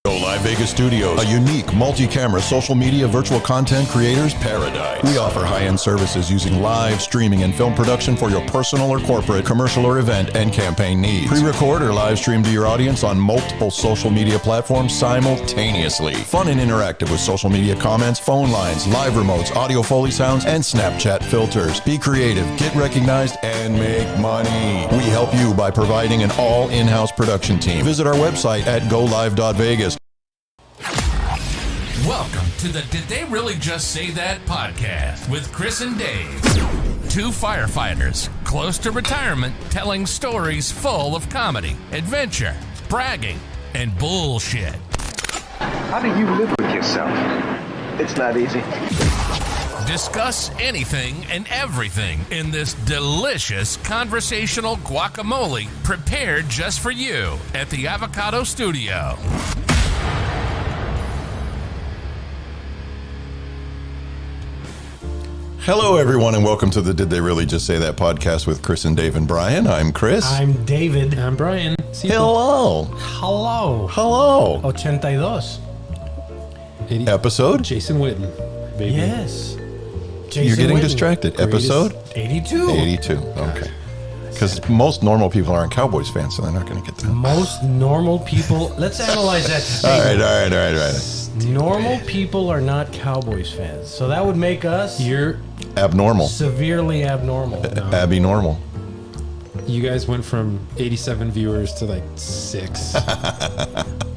Go Live Vegas Studios, a unique multi-camera social media virtual content creators paradise. We offer high-end services using live streaming and film production for your personal or corporate, commercial or event and campaign needs. Pre-record or live stream to your audience on multiple social media platforms simultaneously. Fun and interactive with social media comments, phone lines, live remotes, audio Foley sounds, and Snapchat filters. Be creative, get recognized, and make money. We help you by providing an all in-house production team. Visit our website at golive.vegas. Welcome to the Did They Really Just Say That podcast with Chris and Dave. Two firefighters close to retirement telling stories full of comedy, adventure, bragging, and bullshit. How do you live with yourself? It's not easy. Discuss anything and everything in this delicious conversational guacamole prepared just for you at the Avocado Studio. Hello, everyone, and welcome to the Did They Really Just Say That podcast with Chris and Dave and Brian. I'm Chris. I'm David. I'm Brian. Hello. Hello. Hello. 82. Episode? Jason Witten, baby. Yes. You're getting Witten. distracted. Episode? 82. 82. Okay. Because most normal people aren't Cowboys fans, so they're not going to get that. Most normal people. Let's analyze that All statement. right. Normal people are not Cowboys fans. So that would make us You're Abnormal. severely abnormal. Abby normal. you guys went from 87 viewers to like 6.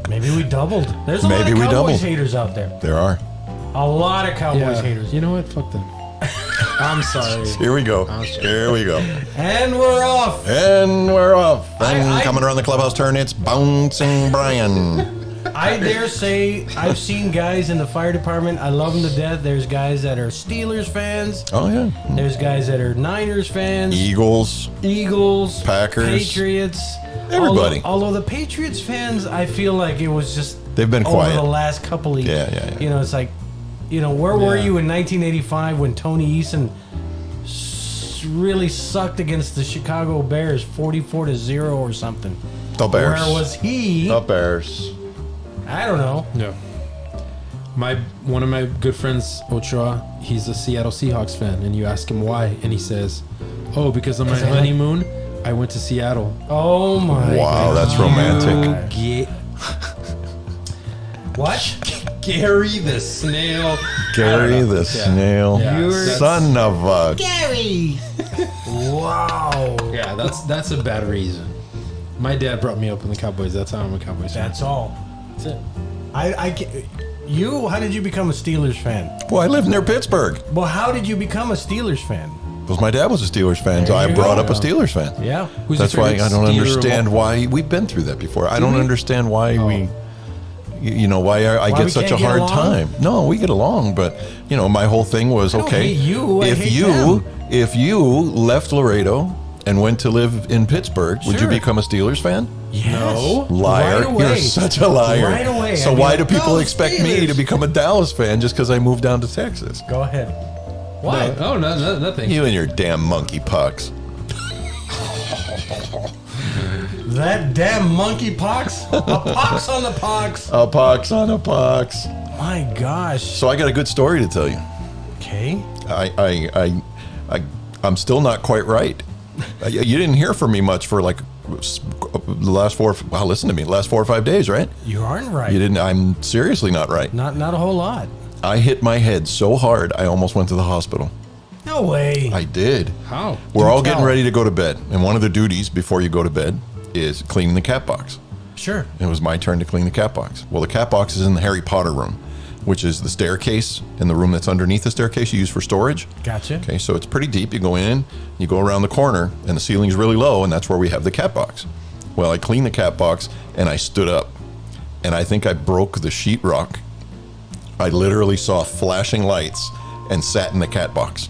Maybe we doubled. There's a Maybe lot we of Cowboys doubled. haters out there. There are. A lot of Cowboys haters. You know what? Fuck them. I'm sorry. Here we go. Here we go. And we're off. And we're off. And I- coming around the clubhouse turn, it's Bouncing Brian. I dare say I've seen guys in the fire department. I love them to death. There's guys that are Steelers fans. Oh, yeah. There's guys that are Niners fans. Eagles. Eagles, Packers. Patriots, Everybody. Although the Patriots fans, I feel like it was just They've been over quiet. the last couple of years. Yeah. You know, it's like, you know, where were Yeah. you in 1985 when Tony Eason really sucked against the Chicago Bears 44-0 or something? The Bears. Where was he? The Bears. I don't know. No. One of my good friends, Ochoa, he's a Seattle Seahawks fan, and you ask him why, and he says, "Oh, because on my Is it like- honeymoon, I went to Seattle." Oh my! Wow, that's God. romantic. Get What? Gary the snail. Gary the snail. Yeah, You're- Son of a... Gary. Wow. Yeah, that's a bad reason. My dad brought me up in the Cowboys. That's how I'm a Cowboys fan. That's all. That's it. How did you become a Steelers fan? Well, I live near Pittsburgh. Well, how did you become a Steelers fan? Because my dad was a Steelers fan, so There I you brought go. up a Steelers fan. Yeah. Who's That's your why favorite I don't Steeler of understand all- why we've been through that before. I don't we? understand why we, you know, why I Why get we such a can't get hard along? time. No, we get along, but you know, my whole thing was I don't okay. hate you, I if hate you them. if you left Laredo and went to live in Pittsburgh, would you Sure. become a Steelers fan? Yes. No. Liar! Right away. You're such a liar. Right away. So I'd be why like, do people "Go expect me Steelers." to become a Dallas fan just because I moved down to Texas? Go ahead. What? No, nothing. You and your damn monkey pox. That damn monkey pox? A pox on the pox. A pox on a pox. My gosh. So I got a good story to tell you. Okay. I'm still not quite right. You didn't hear from me much for like the last 4 or 5 days, right? You aren't right. You didn't. I'm seriously not right. Not a whole lot. I hit my head so hard I almost went to the hospital. No way. I did. How? We're all tell. getting ready to go to bed, and one of the duties before you go to bed is cleaning the cat box. Sure. It was my turn to clean the cat box. Well, the cat box is in the Harry Potter room, which is the staircase in the room that's underneath the staircase you use for storage. Gotcha. Okay, so it's pretty deep. You go in, you go around the corner, and the ceiling's really low, and that's where we have the cat box. Well, I cleaned the cat box, and I stood up, and I think I broke the sheetrock. I literally saw flashing lights and sat in the cat box.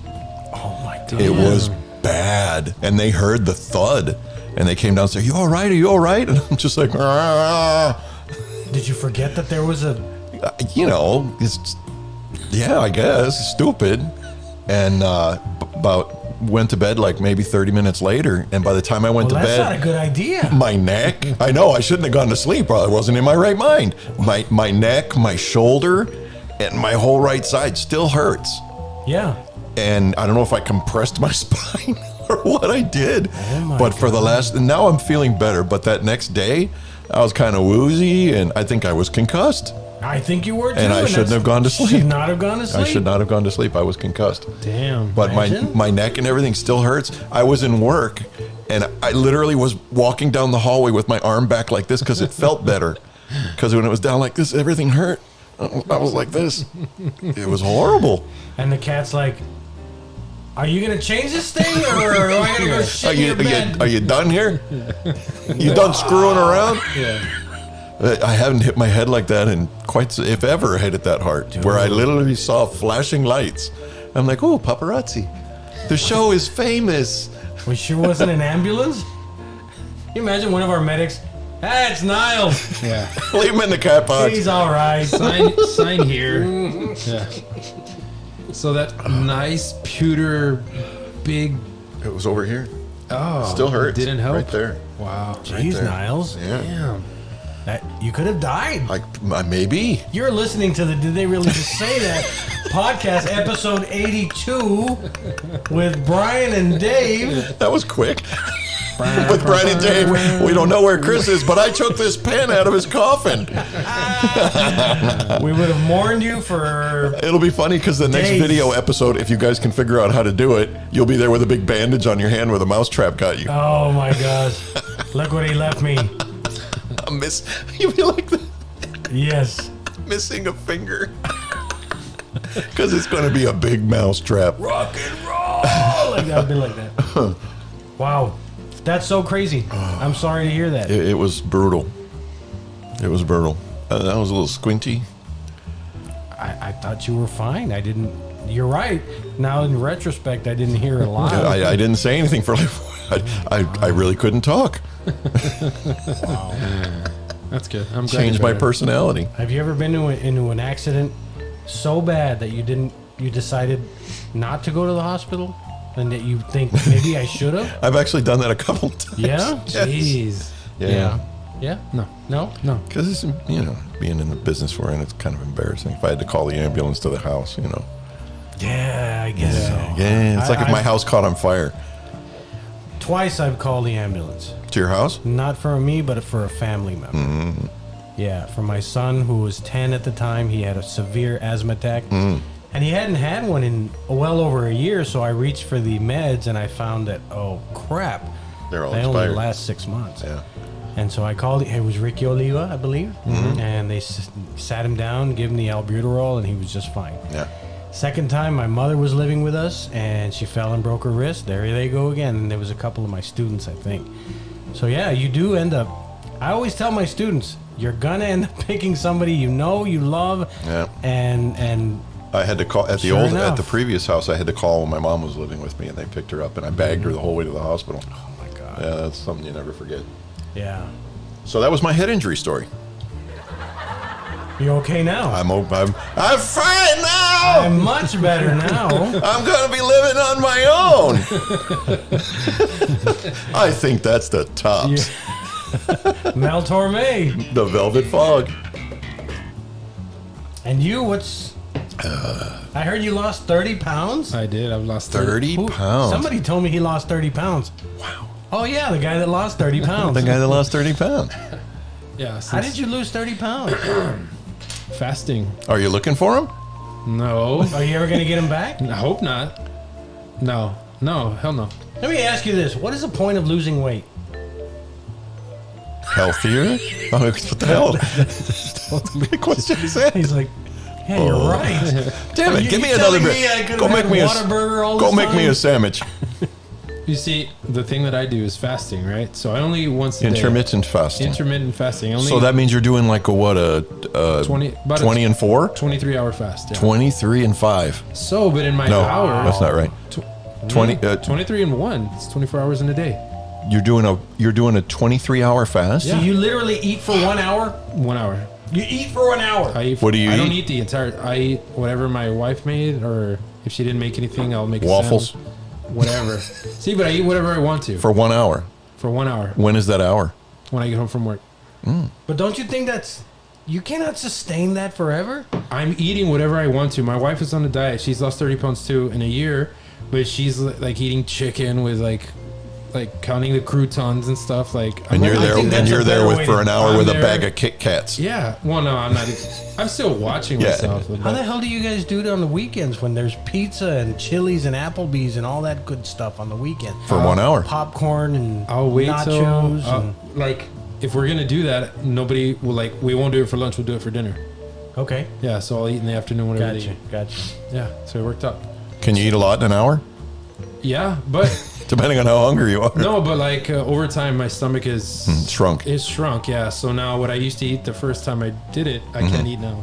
Oh my God. It was bad, and they heard the thud, and they came downstairs. You all right? Are you all right? And I'm just like, "Ah." Did you forget that there was a... You know, it's, yeah, I guess, stupid. And about went to bed like maybe 30 minutes later, and by the time I went Well, to that's bed, not a good idea. my neck, I know I shouldn't have gone to sleep. I wasn't in my right mind. My neck, my shoulder, and my whole right side still hurts. Yeah. And I don't know if I compressed my spine or what I did. Oh my but for the last, and now I'm feeling better. But that next day, I was kind of woozy, and I think I was concussed. I think you were too. And I shouldn't have gone to sleep. Should not have gone to sleep. I should not have gone to sleep. I was concussed. Damn. But Imagine. my neck and everything still hurts. I was in work, and I literally was walking down the hallway with my arm back like this because it felt better. Because when it was down like this, everything hurt. I was like this. It was horrible. And the cat's like, "Are you gonna change this thing, or am I gonna go shit in your bed?" Are you done here? You done screwing around? Yeah. I haven't hit my head like that in if ever hit it that hard, where I literally saw flashing lights. I'm like, oh, paparazzi. The show is famous. We sure wasn't an ambulance. Can you imagine one of our medics? Hey, it's Niles. Yeah. Leave him in the cat box. He's all right. Sign here. Yeah. So that nice pewter big. It was over here. Oh, Still hurts. Didn't help. Right there. Wow. Jeez, there. Niles. Yeah. Damn. You could have died. Maybe. You're listening to the Did They Really Just Say That podcast, episode 82, with Brian and Dave. That was quick. With Brian and Dave, we don't know where Chris is, but I took this pen out of his coffin. We would have mourned you for... It'll be funny because the next Days. video episode, if you guys can figure out how to do it, you'll be there with a big bandage on your hand where the mousetrap got you. Oh my gosh. Look what he left me. You'll be like Yes. missing a finger. Because it's going to be a big mousetrap. Rock and roll! Like that would be like that. Wow. That's so crazy. I'm sorry to hear that. It was brutal. It was brutal. That was a little squinty. I thought you were fine. I didn't... You're right. Now, in retrospect, I didn't hear a lot. I didn't say anything for like... I really couldn't talk. That's good. I'm glad. Changed you're my better. personality. Have you ever been into an accident so bad that you decided not to go to the hospital? And that you think maybe I should have? I've actually done that a couple times. Yeah? Yes. Jeez. Yeah. Yeah? No. No? No. Because it's, being in the business we're in, it's kind of embarrassing. If I had to call the ambulance to the house, Yeah, I guess so. Yeah, it's like if my house caught on fire. Twice I've called the ambulance. To your house? Not for me, but for a family member. Yeah, for my son who was 10 at the time. He had a severe asthma attack. And he hadn't had one in well over a year, so I reached for the meds and I found that, oh crap, They're all they only expired. last 6 months. Yeah. And so I called, it was Ricky Oliva, I believe. And they sat him down, gave him the albuterol, and he was just fine. Yeah. Second time, my mother was living with us, and she fell and broke her wrist. There they go again. And there was a couple of my students, I think. So yeah, you do end up. I always tell my students, you're gonna end up picking somebody you love, Yeah. and I had to call at the Sure at enough. the previous house. I had to call when my mom was living with me, and they picked her up, and I bagged her the whole way to the hospital. oh my god, Yeah, that's something you never forget. yeah. So that was my head injury story. You okay now? I'm fine now. I'm much better now. I'm gonna be living on my own. I think that's the tops. Mel Torme. The Velvet Fog. And you, what's? I heard you lost 30 pounds. I did. I've lost 30 Who- pounds. Somebody told me he lost 30 pounds. Wow. Oh yeah, the guy that lost 30 pounds. The guy that lost 30 pounds. Yeah. How Since did you lose 30 pounds? fasting? Are you looking for him? No. Are you ever gonna get him back? I hope not. No. No. Hell no. Let me ask you this: what is the point of losing weight? Healthier? Oh, what the hell? What the question is that? He's like, yeah, you're Oh. right. Damn it! You- Give me you another telling bit. me I could've Go had make me a Whataburger all Go this make me time? a sandwich. You see, the thing that I do is fasting, right? So I only once a day. Intermittent fasting. Intermittent fasting. Only So that means you're doing like a 20 about a 20 and 4? 23-hour fast. Yeah. 23 and 5. So, but in my No, hour, that's not right. 20. 23 and 1. It's 24 hours in a day. You're doing a 23-hour fast. So you literally eat for 1 hour? 1 hour. You eat for 1 hour? I eat. What do you I don't eat? eat the entire. I eat whatever my wife made, or if she didn't make anything, I'll make a Waffles. sandwich. whatever. See, but I eat whatever I want to For 1 hour. for 1 hour When is that hour? when I get home from work. But don't you think you cannot sustain that forever? I'm eating whatever I want to. My wife is on a diet. She's lost 30 pounds too in a year, but she's like eating chicken with like counting the croutons and stuff. Like, And you're I there, think and that's you're a there better with way for to- an hour I'm with a there. bag of Kit Kats. yeah. Well, no, I'm not. I'm still watching Yeah. myself. How the hell do you guys do it on the weekends when there's pizza and Chili's and Applebee's and all that good stuff on the weekend? For 1 hour. Popcorn and I'll wait till nachos and like if we're gonna do that, nobody will we won't do it for lunch. We'll do it for dinner. okay, Yeah. So I'll eat in the afternoon whenever. they gotcha. eat. Yeah. So it worked out. Can you eat a lot in an hour? Yeah, but Depending on how hungry you are. no, but like over time, my stomach is Shrunk. It's shrunk. Yeah. So now what I used to eat the first time I did it, I can't eat now.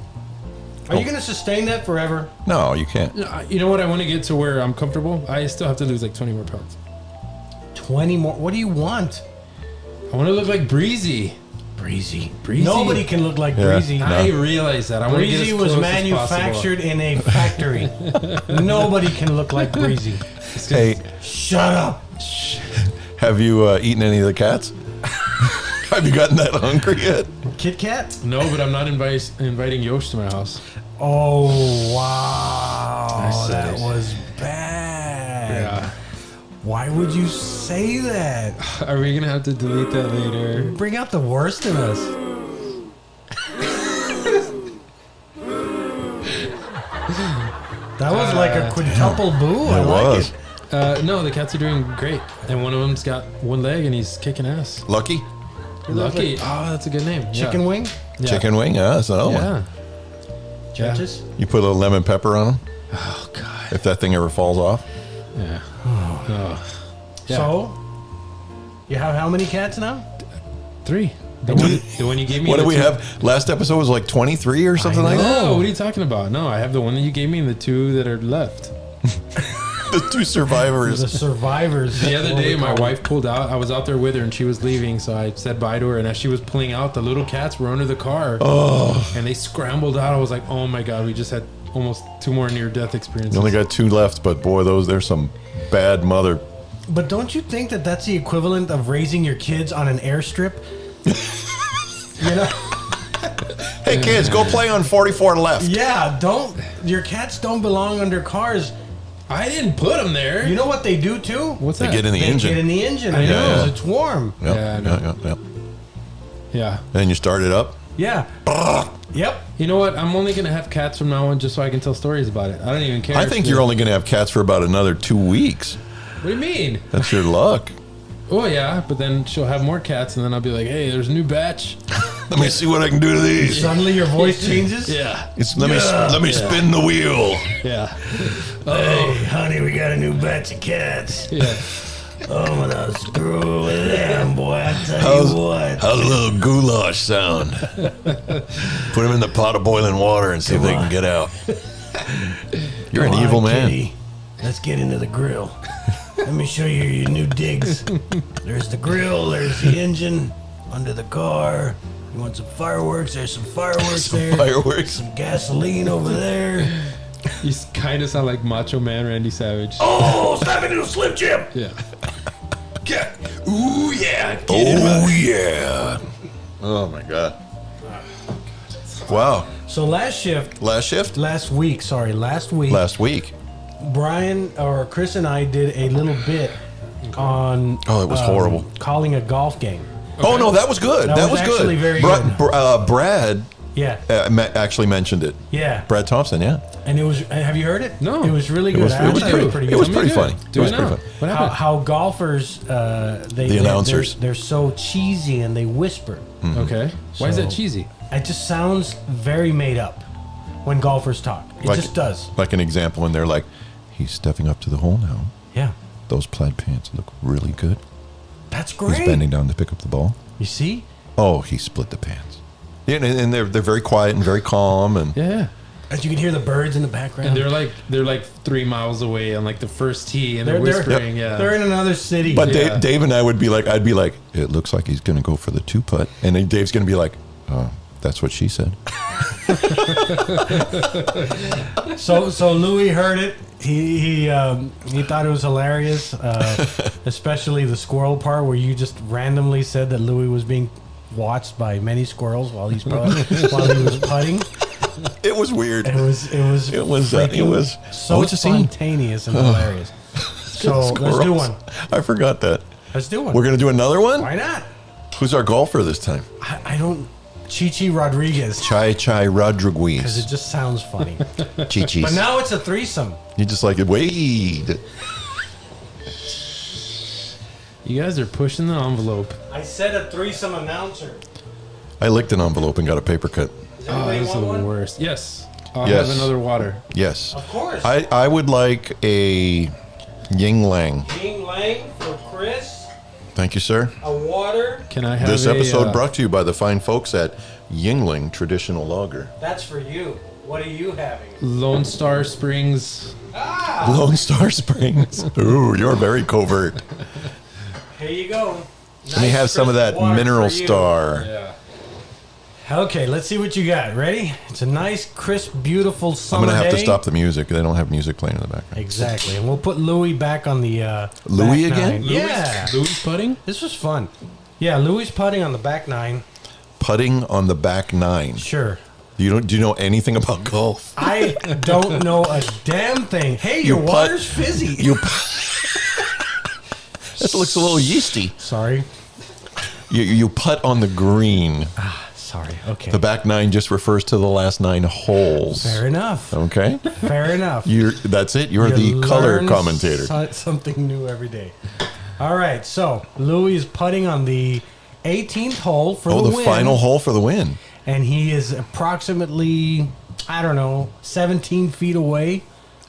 Are you gonna sustain that forever? No, you can't. You know what? I want to get to where I'm comfortable. I still have to lose like 20 more pounds. 20 more? What do you want? I want to look like Breezy. Breezy. Breezy. Nobody can look like Yeah. Breezy. No. I realize that. I want to get Breezy as was close as manufactured in a factory. Nobody can look like Breezy. Hey, Shut up. have you eaten any of the cats? Have you gotten that hungry yet? Kit Kat? possible. No, but I'm not inviting Yosh to my house. Oh, wow. said That it. was bad. Yeah. Why would you say that? Are we gonna have to delete that later? Bring out the worst in us. That was like a quintuple boo. I It like was. it. No, the cats are doing great, and one of them's got one leg and he's kicking ass. Lucky? Lucky. Oh, that's a good name. Chicken yeah. wing? Yeah. Chicken wing? Yeah, that's another one. Yeah. Judges? You put a little lemon pepper on them Oh God. if that thing ever falls off. Yeah. Oh. Yeah. So, you have how many cats now? 3. The one you gave me. What the did we two- have? Last episode was like 23 or something like that? No, what are you talking about? No, I have the one that you gave me and the 2 that are left. The 2 survivors. The survivors. The other What day, we my call wife pulled out. I was out there with her, and she was leaving, so I said bye to her. And as she was pulling out, the little cats were under the car, and they scrambled out. I was like, "Oh my god, we just had almost 2 more near-death experiences." You only got 2 left, but boy, there's some bad mother. But don't you think that that's the equivalent of raising your kids on an airstrip? You know? Hey kids, go play on 44 left. Yeah, your cats don't belong under cars. I didn't put them there. You know what they do too? What's They that? get in the They engine. get in the engine. I know. because it's warm. Yep, Yeah, I know. yep. Yeah. And you start it up. Yeah. Yep. You know what? I'm only gonna have cats from now on, just so I can tell stories about it. I don't even care. I if think the- you're only going to have cats for about another 2 weeks. What do you mean? That's your luck. Oh yeah, but then she'll have more cats, and then I'll be like, "Hey, there's a new batch." Let me see what I can do to these. Suddenly your voice changes. Yeah. Let me spin the wheel. Yeah. Hey, honey, we got a new batch of cats. Yeah. I'm gonna screw with them, boy. I tell you what. How's a little goulash sound? Put them in the pot of boiling water and see if they can get out. You're an Come evil on, man. kitty. Let's get into the grill. Let me show you your new digs. There's the grill. There's the engine under the car. You want some fireworks? There's some fireworks there. Fireworks. Some gasoline over there. You kind of sound like Macho Man Randy Savage. Oh, snap into a Slim Jim. Yeah. Ooh yeah. Oh yeah. Oh my god. Wow. So last week, Last week. Brian or Chris and I did a little bit on Oh, it was horrible. calling a golf game. Oh no, that was good. That That was was good. actually very good. Brad Yeah. actually mentioned it. Yeah. Brad Thompson, yeah. And it was, have you heard it? No. It was really good. It was, I it was thought pretty, pretty it good. was Tell me pretty funny. Do It was it pretty now. funny. What how, happened? how golfers, The announcers. they're so cheesy and they whisper. Okay. Why is that So- cheesy? It just sounds very made up when golfers talk. It Like- just does. Like an example when they're like, he's stepping up to the hole now. Yeah. Those plaid pants look really good. That's He's great. bending down to pick up the ball. You see? Oh, he split the pants. Yeah, and they're very quiet and very calm and Yeah. As you can hear the birds in the background. And they're like 3 miles away on like the first tee, and they're They're- whispering. Yeah. They're in another city. But Yeah. Dave and I would be like, I'd be like, it looks like he's going to go for the 2-putt. And then Dave's going to be like, oh, that's what she said. so Louis heard it. He thought it was hilarious, especially the squirrel part where you just randomly said that Louis was being watched by many squirrels while he was putting. It was weird. It was so what's the scene? spontaneous and hilarious. So let's do Squirrels. one. I forgot that. Let's do one. We're gonna do another one. Why not? Who's our golfer this time? I don't. Chichi Rodriguez. Chai Because it Rodriguez. just sounds funny. Chichis. But now it's a threesome. You just like it. Wade. You guys are pushing the envelope. I said a threesome announcer. I licked an envelope and got a paper cut. Oh, Anybody this is the want one? worst. Yes. I'll Yes. have another water. Yes. Of course. I would like a Ying Lang. Ying Lang for Chris. Thank you, sir. A water. Can I have This a, episode brought to you by the fine folks at Yingling Traditional Lager. That's for you. What are you having? Lone Star Springs. Lone Star Springs. Ooh, you're very covert. Here you go. Let me have some of that Mineral Star. Yeah. Okay, let's see what you got. Ready? It's a nice, crisp, beautiful I'm summer going to have to day. stop the music. They don't have music playing in the background. Exactly, and we'll put Louis back on the Louis back again? nine. Yeah, Louis putting? this was fun. Yeah, Louis putting on the back nine. Putting on the back nine. Sure. Do you know anything about golf? I don't know a damn thing. Hey, your putt- water's fizzy. This looks a little yeasty. Sorry. You putt on the green. Sorry. Okay. The back nine just refers to the last 9 holes. Fair enough. Okay? Fair enough. That's it. You're You the color learn commentator. Something new every day. All right, so Louis is putting on the 18th hole for Oh, the the win. final hole for the win. And he is approximately, 17 feet away.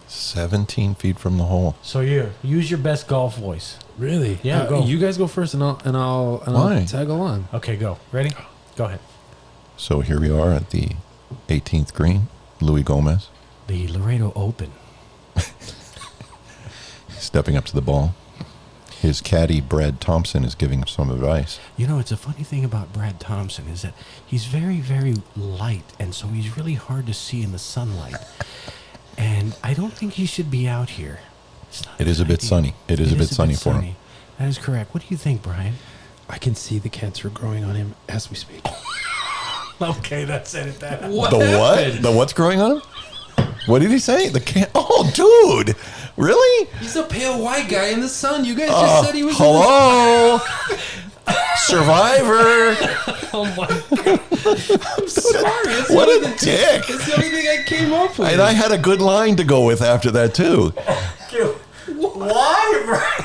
17 feet from the hole. So use your best golf voice. Really? Yeah, go. You guys go first, and I'll Why? tag along. Okay, go. Ready? Go ahead. So here we are at the 18th green. Louis Gomez The Laredo Open. stepping up to the ball. His caddy, Brad Thompson, is giving him some advice. You know, it's a funny thing about Brad Thompson is that he's very, very light, and so he's really hard to see in the sunlight. And I don't think he should be out here. It's not It is a good bit idea. sunny. It is a bit sunny for him. That is correct. What do you think, Brian? I can see the cancer growing on him as we speak. Okay, that's it. That. The what? The what's growing on him? What did he say? The can. Oh, dude! Really? He's a pale white guy in the sun. You guys just said he was. Hello, Survivor. Oh my god! I'm sorry. It's What the a only thing- dick! It's the only thing I came up with. And I had a good line to go with after that too. Why, Brian?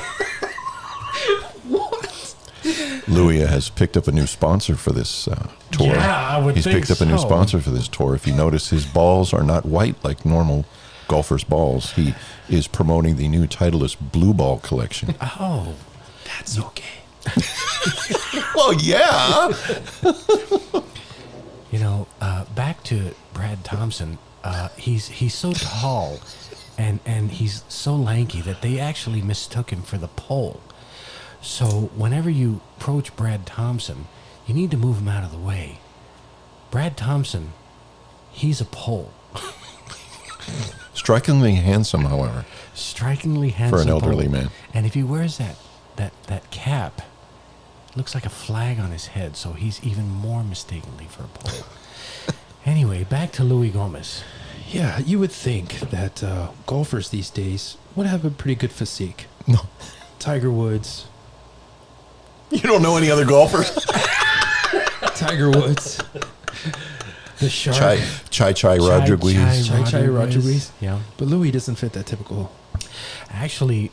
Louis has picked up a new sponsor for this tour. Yeah, I would He's think picked up a new so. sponsor for this tour. If you notice, his balls are not white like normal golfers' balls. He is promoting the new Titleist Blue Ball collection. Oh, That's okay. Well, yeah. Back to Brad Thompson. He's so tall, and he's so lanky that they actually mistook him for the pole. So whenever you approach Brad Thompson, you need to move him out of the way. Brad Thompson, he's a pole. Strikingly handsome, however. Strikingly handsome an elderly pole. man. And if he wears that cap, it looks like a flag on his head, so he's even more mistakenly for a pole. Anyway, back to Louis Gomez. Yeah, you would think that golfers these days would have a pretty good physique. No. Tiger Woods. You don't know any other golfers? Tiger Woods. The Shark. Chai Rodriguez. Chai Rodriguez. Yeah. But Louis doesn't fit that typical. Actually,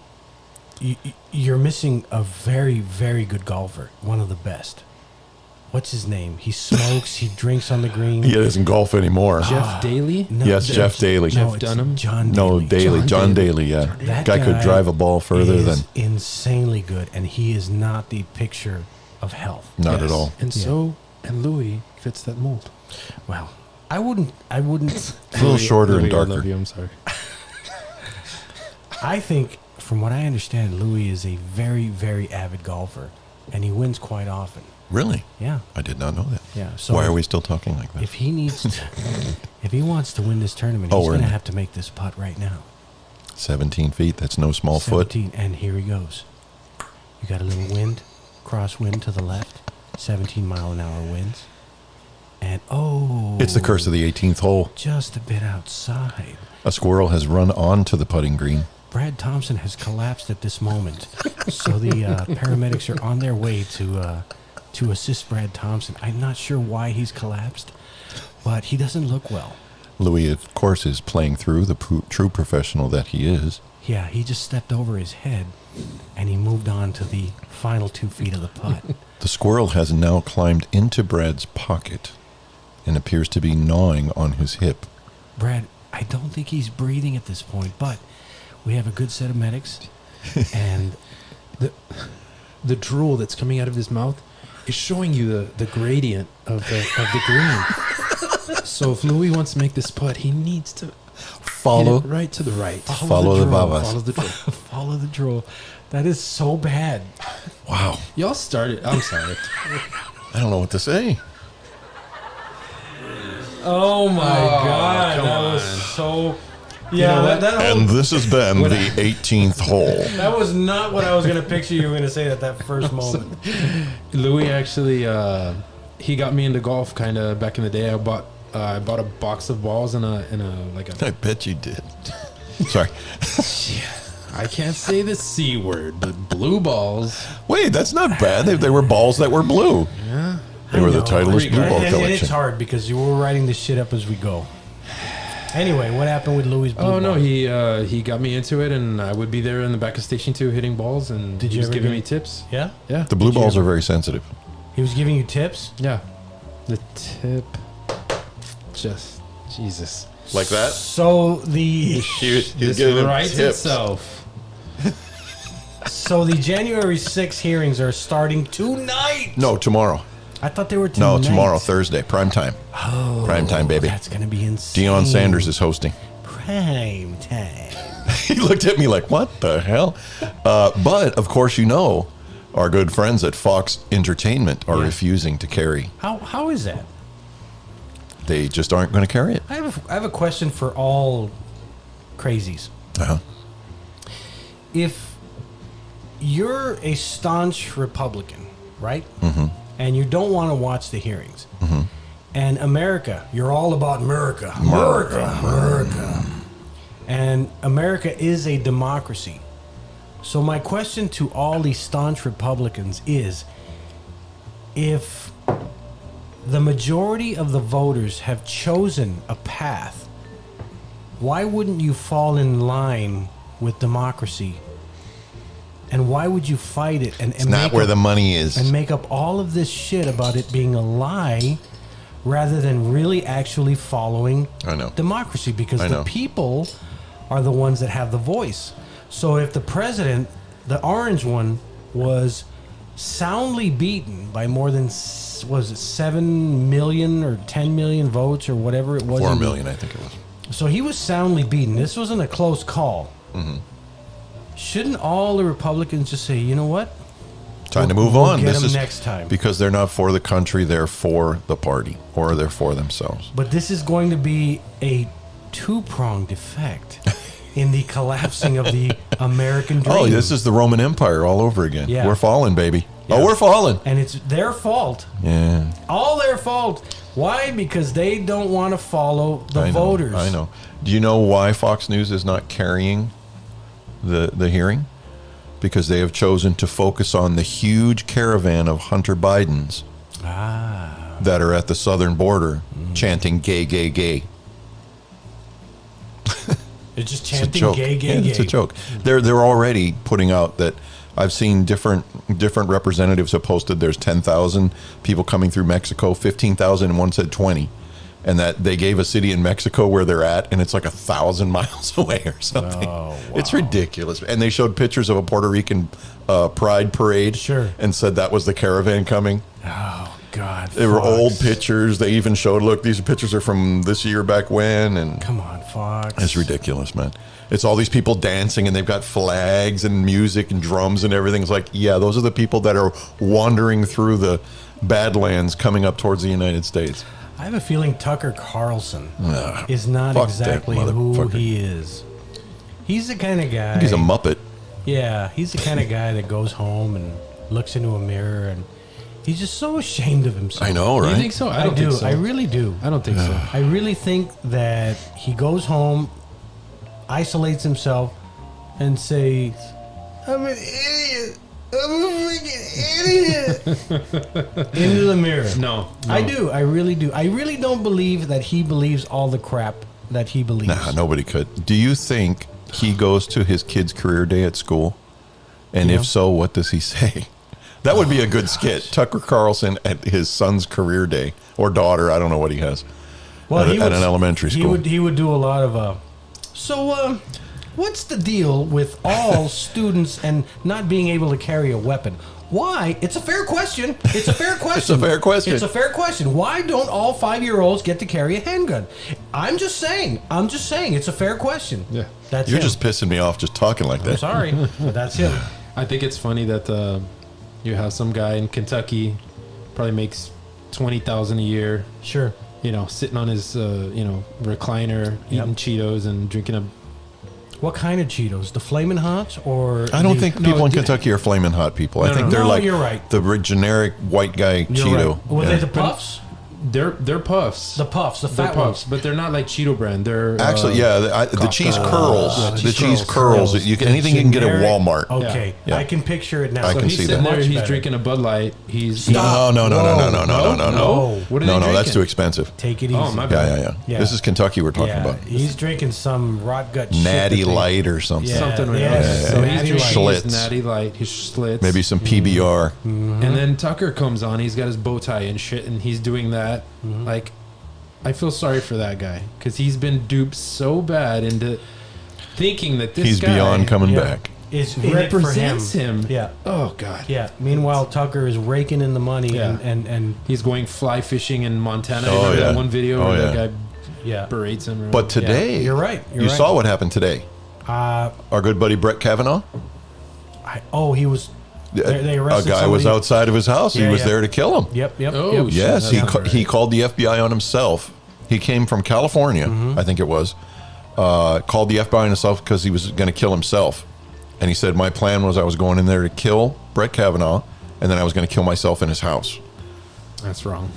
you're missing a very, very good golfer. One of the best. What's his name? He smokes. He drinks on the green. He doesn't golf anymore. Jeff Daly? No, Yes, Jeff Daly. No, Jeff it's Dunham? John No, Daly. John Daly, yeah. That Guy could drive a ball further is than... insanely good, and he is not the picture of health. Not at Yes. all. And and Louis fits that mold. Well, I wouldn't. A little shorter and Louis, I love darker. you, I'm sorry. I think, from what I understand, Louis is a very, very avid golfer, and he wins quite often. Really? Yeah, I did not know that. yeah. So Why are we still talking like that? If he needs to, if he wants to win this tournament, Oh, he's we're going to in. have to make this putt right now. 17 feet. That's no small foot. 17, and here he goes. You got a little wind, crosswind to the left, 17-mile-an-hour winds. And, It's the curse of the 18th hole. just a bit outside. A squirrel has run onto the putting green. Brad Thompson has collapsed at this moment. So the paramedics are on their way to assist Brad Thompson. I'm not sure why he's collapsed, but he doesn't look well. Louis, of course, is playing through the true professional that he is. Yeah, he just stepped over his head, and he moved on to the final 2 feet of the putt. The squirrel has now climbed into Brad's pocket and appears to be gnawing on his hip. Brad, I don't think he's breathing at this point, but we have a good set of medics, and The drool that's coming out of his mouth is showing you the gradient of the green. So if Louis wants to make this putt, he needs to Follow hit it right to the right. Follow the drool. babas. Follow the drool. Follow the drool. That is so bad. Wow. Y'all started. I'm sorry. I don't know what to say. Oh my God, come that was on. so. know Yeah, what? And this has been the 18th hole. that was not what I was going to picture you were going to say at that first moment. Louis actually, he got me into golf kind of back in the day. I bought a box of balls and I bet you did. Sorry. I can't say the C word, but blue balls. Wait, that's not bad. They were balls that were blue. Yeah. They were the I know. Titleist blue ball And it's collection. hard because you were writing this shit up as we go. Anyway, what happened with Louis' blue Oh no, ball? he got me into it, and I would be there in the back of Station 2 hitting balls, and Did he you was ever giving get- me tips. Yeah? Yeah, The blue balls are very sensitive. He was giving you tips? yeah. The tip, just Jesus. Like that? So the This writes itself. so the January 6th hearings are starting tonight. No, tomorrow. I thought they were tonight. No, tomorrow, Thursday. Prime time. Oh, Prime time, baby. That's going to be insane. Deion Sanders is hosting. Prime time. He looked at me like, what the hell? But, of course, you know, our good friends at Fox Entertainment are Yeah. refusing to carry. How is that? They just aren't going to carry it. I have a question for all crazies. Uh-huh. If you're a staunch Republican, right? Mm-hmm. And you don't want to watch the hearings, mm-hmm. and America, you're all about America. America. And America is a democracy. So my question to all these staunch Republicans is, if the majority of the voters have chosen a path, why wouldn't you fall in line with democracy? And why would you fight it? And It's not where the money is. and make up all of this shit about it being a lie, rather than really actually following I know. democracy? Because I the know. people are the ones that have the voice. So if the president, the orange one, was soundly beaten by more than was it 7 million or 10 million votes or whatever it was, 4 million, I think it was. so he was soundly beaten. This wasn't a close call. Mm-hmm. Shouldn't all the Republicans just say, you know what? Time to move We'll on. get This them is next time. because they're not for the country; they're for the party, or they're for themselves. But this is going to be a two-pronged effect in the collapsing of the American dream. Oh, this is the Roman Empire all over again. Yeah. We're falling, baby. Yeah. Oh, we're falling. And it's their fault. Yeah, All their fault. Why? Because they don't want to follow the I know, voters. I know. Do you know why Fox News is not carrying the hearing? Because they have chosen to focus on the huge caravan of Hunter Bidens that are at the southern border chanting "gay, gay, gay." They're just It's a chanting joke. gay, gay, Yeah, gay. it's a joke. They're already putting out that I've seen different representatives have posted there's 10,000 people coming through Mexico, 15,000, and one said 20. And that they gave a city in Mexico where they're at, and it's like 1,000 miles away or something. Oh, It's ridiculous. And they showed pictures of a Puerto Rican pride parade, Sure. and said that was the caravan coming. Oh, God. They were Fox. old pictures. They even showed, look, these pictures are from this year back when, and Come on, Fox. it's ridiculous, man. It's all these people dancing, and they've got flags and music and drums and everything. It's like, yeah, those are the people that are wandering through the Badlands coming up towards the United States. I have a feeling Tucker Carlson is not fuck exactly that who motherfucker. he is. He's the kind of guy. He's a Muppet. Yeah, he's the kind of guy that goes home and looks into a mirror and he's just so ashamed of himself. I know, right? You think so? I don't do. think so. I really do. I don't think so. I really think that he goes home, isolates himself, and says, "I'm an idiot. I'm a freaking idiot." Into the mirror. No, I do. I really do. I really don't believe that he believes all the crap that he believes. Nah, nobody could. Do you think he goes to his kid's career day at school? And if so, what does he say? That would be a good skit. Tucker Carlson at his son's career day or daughter. I don't know what he has. Well, at an elementary school. He would do a lot of. So, what's the deal with all students and not being able to carry a weapon? Why? It's a fair question. It's a fair question. It's a fair question. It's a fair question. Why don't all 5-year-olds get to carry a handgun? I'm just saying. It's a fair question. Yeah. That's You're him. just pissing me off just talking like I'm that. sorry, but that's him. I think it's funny that you have some guy in Kentucky probably makes $20,000 a year. Sure. You know, sitting on his recliner, eating Cheetos and drinking a. What kind of Cheetos? The Flamin' Hots or? I don't the- think people in Kentucky are flaming hot people. I No, think no. they're No, like you're right. the generic white guy You're Cheeto. right. Were Yeah. they the Puffs? They're puffs. The Puffs, the They're fat puffs, ones. but they're not like Cheeto brand. They're Actually, the cheese curls. Yeah, the cheese cheese curls. curls. You can, anything you can get at Generic- Walmart. Okay, Yeah. I can picture it now. I So can he's see sitting that. there. Much He's better. drinking a Bud Light. He's Stop. No. No. What are they No, that's drinking? too expensive. Take it easy. Oh my Yeah, bad. yeah. Yeah. This is Kentucky we're talking Yeah, about. he's drinking some rot gut shit Natty that they- Light or something. Yeah. Something like Yeah, that. yeah, So yeah. he's Natty drinking Light. his Schlitz. Natty Light, his Schlitz. Maybe some PBR. And then Tucker comes on. He's got his bow tie and shit, and he's doing that. Like, I feel sorry for that guy because he's been duped so bad into thinking that this He's guy beyond coming Yeah. back. Is in it for represents him. Yeah, Oh God. yeah. Meanwhile, Tucker is raking in the money Yeah. and He's going fly fishing in Montana. Oh, Remember yeah. that one video Oh, where yeah. that guy yeah. berates him? Or But today, You're right. You're you right. saw what happened today. Our good buddy Brett Kavanaugh. He was. They A arrested guy was somebody- outside of his house. He Yeah, was yeah. there to kill him. Yep. Oh, Yep. shit. Yes, That's he not right. he called the FBI on himself. He came from California, Mm-hmm. I think it was. Called the FBI on himself because he was going to kill himself. And he said, my plan was I was going in there to kill Brett Kavanaugh, and then I was going to kill myself in his house. That's wrong.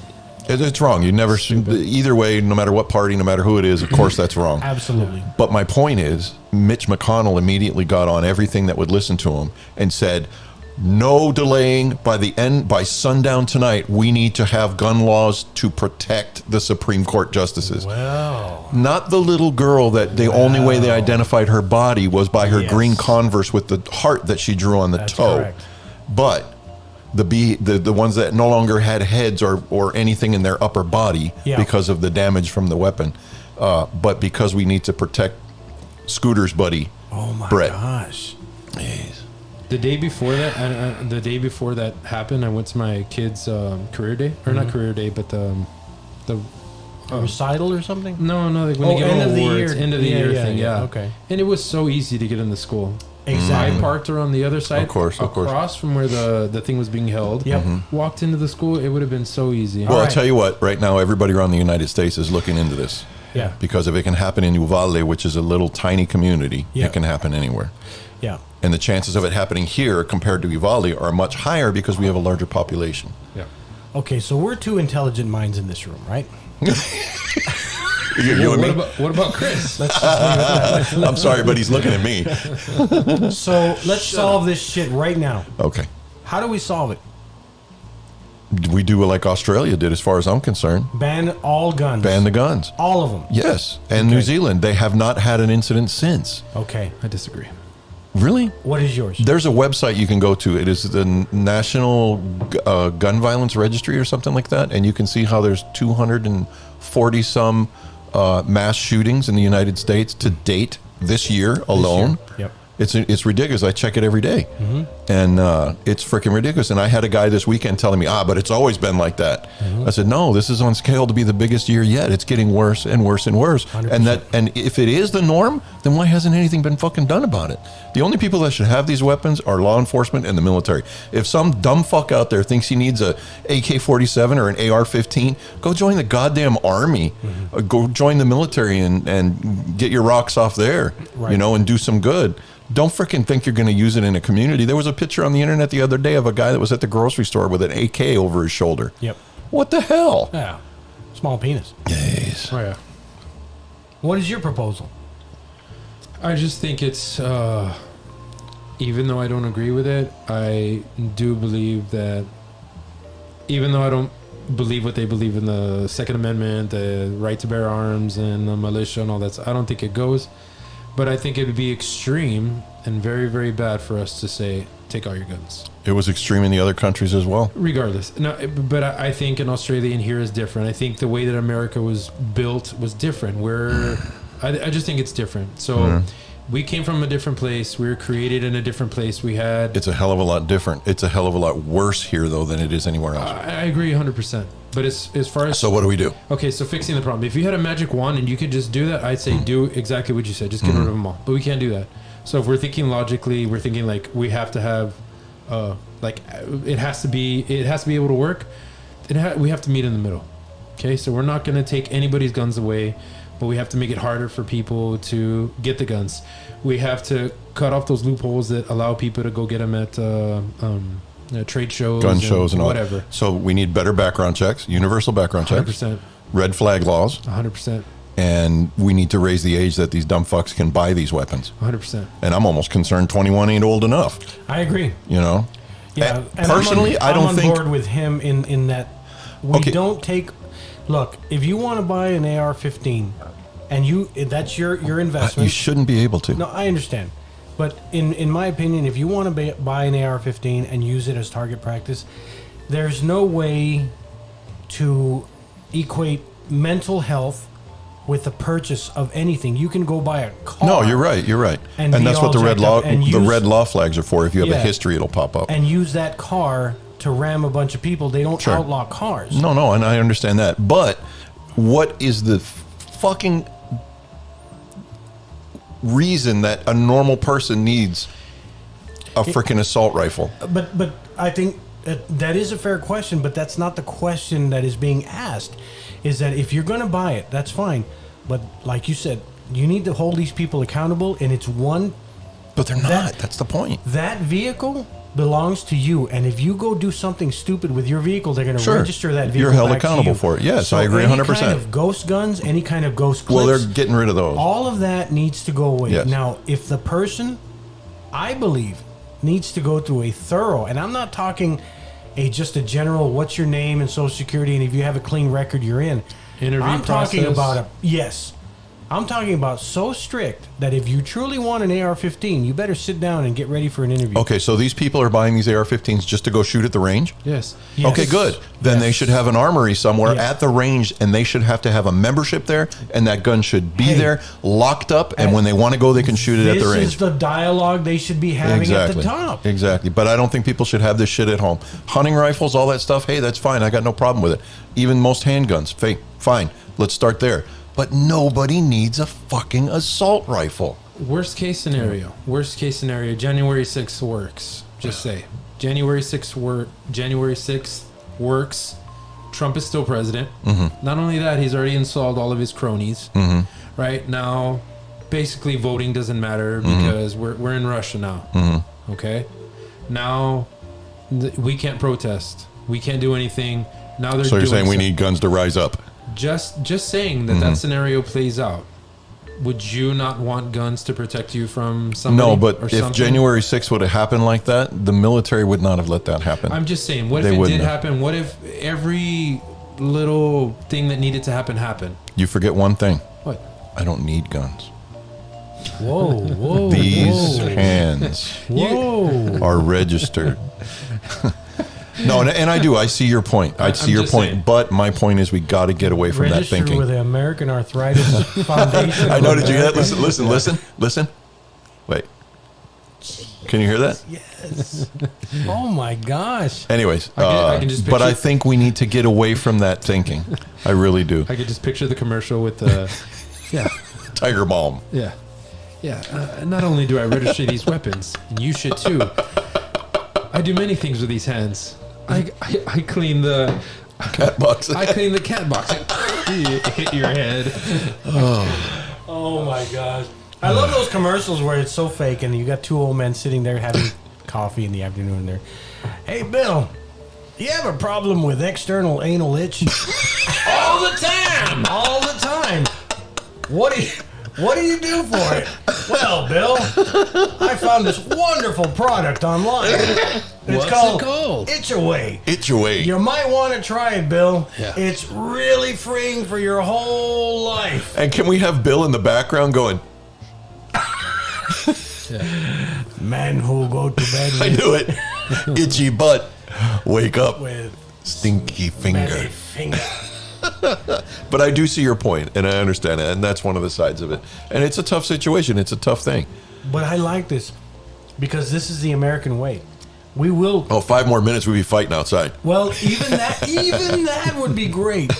It's wrong. You never, either way, no matter what party, no matter who it is, of course that's wrong. Absolutely. But my point is, Mitch McConnell immediately got on everything that would listen to him and said, no delaying. By sundown tonight, we need to have gun laws to protect the Supreme Court justices. Well, Not the little girl that the only way they identified her body was by her Yes. green Converse with the heart that she drew on the That's toe. correct. But the ones that no longer had heads or anything in their upper body Yeah. because of the damage from the weapon. But because we need to protect Scooter's buddy, oh my Brett. gosh. The day before that, happened, I went to my kid's career day, or not career day, but the A recital or something? no, like when Oh, they give end them of the awards, year. end of the Yeah, year yeah, thing, yeah, yeah. okay. And it was so easy to get into school. Exactly. I parked around the other side, Of course. across from where the thing was being held. Yep. Walked into the school, it would have been so easy. Well, I'll right. tell you what, right now, everybody around the United States is looking into this. Yeah. Because if it can happen in Uvalde, which is a little tiny community, Yeah. it can happen anywhere. Yeah. And the chances of it happening here compared to Uvalde are much higher because we have a larger population. Yeah. Okay, so we're two intelligent minds in this room, right? You and me? What about Chris? I'm sorry, but he's looking at me. So let's solve this shit right now. Okay. How do we solve it? We do like Australia did, as far as I'm concerned. Ban all guns. Ban the guns. all of them. Yes. And New Zealand, they have not had an incident since. Okay. I disagree. Really? What is yours? There's a website you can go to. It is the National Gun Violence Registry or something like that. And you can see how there's 240 some mass shootings in the United States to date this year alone. Yep. It's ridiculous. I check it every day. And it's freaking ridiculous. And I had a guy this weekend telling me, but it's always been like that. I said, no, this is on scale to be the biggest year yet. It's getting worse and worse and worse. 100%. And if it is the norm, then why hasn't anything been fucking done about it? The only people that should have these weapons are law enforcement and the military. If some dumb fuck out there thinks he needs a AK-47 or an AR-15, go join the goddamn army. Go join the military and get your rocks off there, Right. and do some good. Don't freaking think you're going to use it in a community. There was a picture on the internet the other day of a guy that was at the grocery store with an AK over his shoulder. Yep. What the hell? Yeah. Small penis. Yes. Oh yeah. What is your proposal? I just think it's, even though I don't agree with it, I do believe that, even though I don't believe what they believe in the Second Amendment, the right to bear arms, and the militia and all that, I don't think it goes. But I think it would be extreme and very, very bad for us to say, take all your guns. It was extreme in the other countries as well. Regardless. No, but I think in Australia and here is different. I think the way that America was built was different. I just think it's different. So we came from a different place. We were created in a different place. We had... It's a hell of a lot different. It's a hell of a lot worse here, though, than it is anywhere else. I agree 100%. But as far as... So what do we do? Okay, so fixing the problem. If you had a magic wand and you could just do that, I'd say do exactly what you said. Just get rid of them all. But we can't do that. So if we're thinking logically, we're thinking like we have to have... it has to be able to work. We have to meet in the middle. Okay, so we're not going to take anybody's guns away, but we have to make it harder for people to get the guns. We have to cut off those loopholes that allow people to go get them at trade shows, Gun shows and all. whatever. So we need better background checks, universal background checks, 100%. red flag laws, 100%. and we need to raise the age that these dumb fucks can buy these weapons. 100%. And I'm almost concerned 21 ain't old enough. I agree. Yeah. And Personally, I don't I'm think. on board with him in that we Okay. don't take. Look, if you want to buy an AR-15, and that's your investment. You shouldn't be able to. No, I understand. But in my opinion, if you want to buy an AR-15 and use it as target practice, there's no way to equate mental health with the purchase of anything. You can go buy a car. No, you're right. You're right. And And be that's all what the red jacked law up and the use- red law flags are for. If you have a Yeah. history, it'll pop up. And use that car to ram a bunch of people. They don't Sure. outlaw cars. No, and I understand that. But what is the fucking reason that a normal person needs a freaking assault rifle? But I think that is a fair question, but that's not the question that is being asked. Is that if you're going to buy it, that's fine. But like you said, you need to hold these people accountable, and it's one. But they're not. That- That's the point. That vehicle belongs to you, and if you go do something stupid with your vehicle, they're going to Sure. register that vehicle. You're held back to accountable you. for it. Yes, I agree any 100%. kind of ghost guns, any kind of ghost clips. Well, they're getting rid of those. All of that needs to go away. Yes. Now, if the person, I believe, needs to go through a thorough, and I'm not talking just a general, what's your name and social security, and if you have a clean record, you're in. Interview I'm talking process. about yes. I'm talking about so strict that if you truly want an AR-15, you better sit down and get ready for an interview. Okay, so these people are buying these AR-15s just to go shoot at the range? Yes. Yes. Okay, good. Then they Yes. should have an armory somewhere Yes. at the range, and they should have to have a membership there, and that gun should be Hey. there, locked up, and when they want to go, they can shoot it at the This range. is the dialogue they should be having at the top. Exactly. But I don't think people should have this shit at home. Hunting rifles, all that stuff, hey, that's fine. I got no problem with it. Even most handguns, fine. Let's start there. But nobody needs a fucking assault rifle. Worst case scenario. January 6th works. Just say January 6th works. Trump is still president. Not only that, he's already installed all of his cronies. Right now, basically voting doesn't matter because we're in Russia now. Okay, now we can't protest. We can't do anything. Now they're So you're saying we something. need guns to rise up? Just saying that scenario plays out. Would you not want guns to protect you from somebody? No, but or if something? January 6th would have happened like that, the military would not have let that happen. I'm just saying, what They if it wouldn't did have. happen? What if every little thing that needed to happen happened? You forget one thing. What? I don't need guns. Whoa. These hands Whoa. are registered. No, and I do. I see your point. I see I'm your just point. saying. But my point is we got to get away from that Register thinking. with the American Arthritis Foundation. I know. Did you hear that? America. Listen. Wait. Can you hear that? Yes. Oh my gosh. Anyways, I can just but I picture- think we need to get away from that thinking. I really do. I could just picture the commercial with the, yeah, Tiger Balm. yeah, yeah. Not only do I register these weapons, and you should too. I do many things with these hands. I clean the Cat box. I clean the cat box. Hit your head. Oh my gosh. I love those commercials where it's so fake and you got two old men sitting there having coffee in the afternoon there. Hey Bill, you have a problem with external anal itch? All the time. All the time. What do you do for it? Well, Bill, I found this wonderful product online. It's called Itch Away. Itch Away. You might want to try it, Bill. Yeah. It's really freeing for your whole life. And can we have Bill in the background going, Men who go to bed I with, knew it. Itchy butt. Wake up. with Stinky many finger. fingers. But I do see your point, and I understand it, and that's one of the sides of it. And it's a tough situation. It's a tough thing. But I like this because this is the American way. We will. Oh, 5 more minutes, we'd be fighting outside. Well, even that would be great.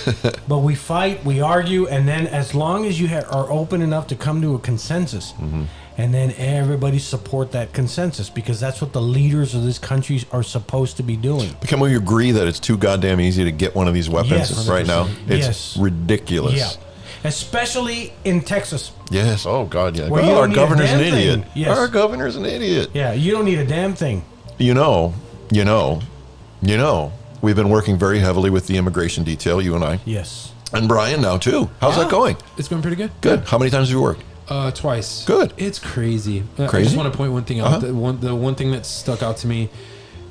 But we fight, we argue, and then as long as you are open enough to come to a consensus, and then everybody support that consensus because that's what the leaders of this country are supposed to be doing. But can we agree that it's too goddamn easy to get one of these weapons Yes. right now? It's Yes. ridiculous. Yeah, especially in Texas. Yes. Oh, God, yeah. Where you Well, our don't need a governor's an damn thing. idiot. Yes. Our governor's an idiot. Yeah, you don't need a damn thing. You know, we've been working very heavily with the immigration detail, you and I. Yes. And Brian now, too. How's that going? It's going pretty good. Good. How many times have you worked? Twice. Good. It's crazy. I Crazy? just want to point one thing out. Uh-huh. The one thing that stuck out to me.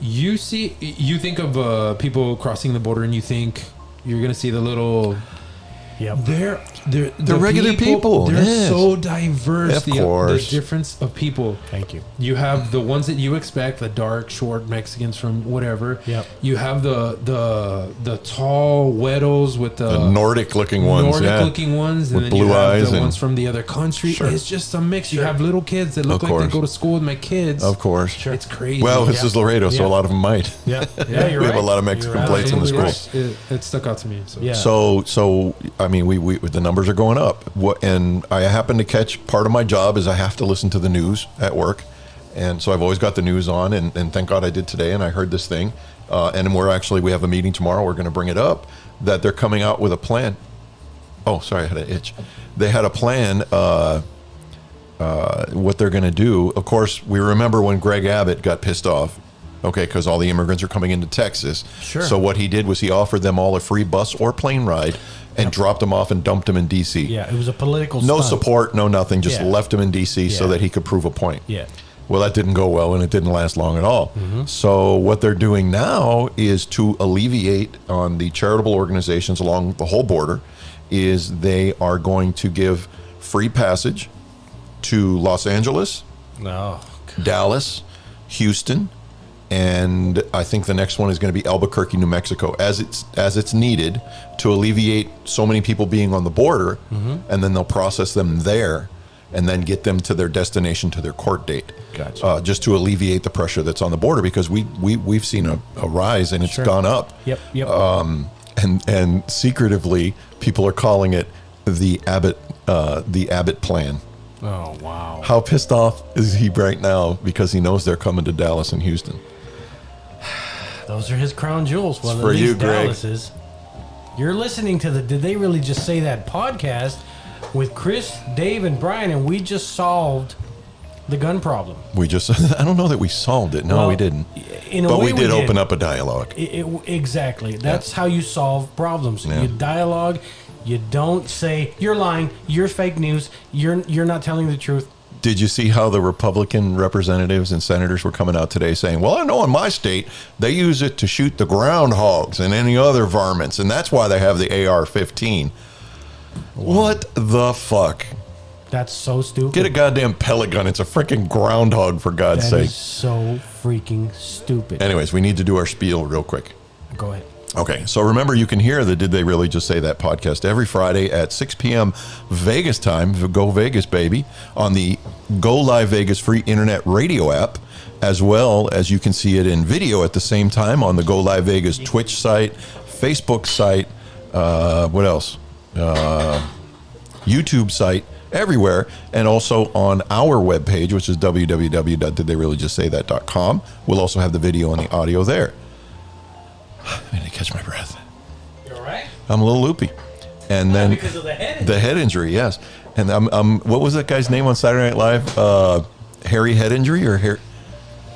You think of people crossing the border, and you think you're gonna see the little. Yep. They're regular people, They're yes. so diverse. Of the course. difference of people. Thank you. You have the ones that you expect, the dark, short Mexicans from whatever. Yep. You have the tall Weddles with the Nordic-looking ones, yeah. Nordic-looking ones, and With then you blue have eyes the and- ones from the other country. Sure. It's just a mix. You have little kids that look Of like they course. go to school with my kids. Of course. Sure. It's crazy. Well, this Yeah. is Laredo, so Yeah. a lot of them might. Yeah. Yeah, you're We right. have a lot of Mexican You're plates in the absolutely schools. right. It stuck out to me. So. Yeah. So I mean, we the numbers are going up. And I happen to catch, part of my job is I have to listen to the news at work. And so I've always got the news on, and thank God I did today, and I heard this thing. And we have a meeting tomorrow. We're going to bring it up, that they're coming out with a plan. Oh, sorry, I had an itch. They had a plan, what they're going to do. Of course, we remember when Greg Abbott got pissed off, okay, because all the immigrants are coming into Texas. Sure. So what he did was he offered them all a free bus or plane ride and dropped them off and dumped them in D.C. Yeah, it was a political No stunt. support, no nothing, just Yeah. left him in D.C. so Yeah. that he could prove a point. Yeah. Well, that didn't go well, and it didn't last long at all. Mm-hmm. So what they're doing now is to alleviate on the charitable organizations along the whole border, is they are going to give free passage to Los Angeles, No. Dallas, Houston, and I think the next one is going to be Albuquerque, New Mexico, as it's needed to alleviate so many people being on the border, and then they'll process them there, and then get them to their destination, to their court date. Gotcha. Just to alleviate the pressure that's on the border, because we've seen a rise and it's Sure. gone up. Yep. Yep. And secretively, people are calling it the Abbott plan. Oh wow. How pissed off is he right now because he knows they're coming to Dallas and Houston? Those are his crown jewels. Well, It's at for least you, Greg. Dallas is. You're listening to the Did They Really Just Say That podcast with Chris, Dave, and Brian, and we just solved the gun problem. We just, I don't know that we solved it. No, Well, we didn't. In a But way we did open up a dialogue. Exactly. That's how you solve problems. Yeah. You dialogue. You don't say you're lying. You're fake news. You're not telling the truth. Did you see how the Republican representatives and senators were coming out today saying, well, I know in my state, they use it to shoot the groundhogs and any other varmints, and that's why they have the AR-15. What the fuck? That's so stupid. Get a goddamn pellet gun. It's a freaking groundhog, for God's That sake. is so freaking stupid. Anyways, we need to do our spiel real quick. Go ahead. Okay, so remember, you can hear the Did They Really Just Say That podcast every Friday at 6 p.m. Vegas time, Go Vegas, baby, on the Go Live Vegas free internet radio app, as well as you can see it in video at the same time on the Go Live Vegas Twitch site, Facebook site, what else? YouTube site, everywhere, and also on our webpage, which is www.didtheyreallyjustsaythat.com. We'll also have the video and the audio there. I need to catch my breath. You all right? I'm a little loopy. And then Because of the head. the head injury, yes. And what was that guy's name on Saturday Night Live? Harry head injury or Harry?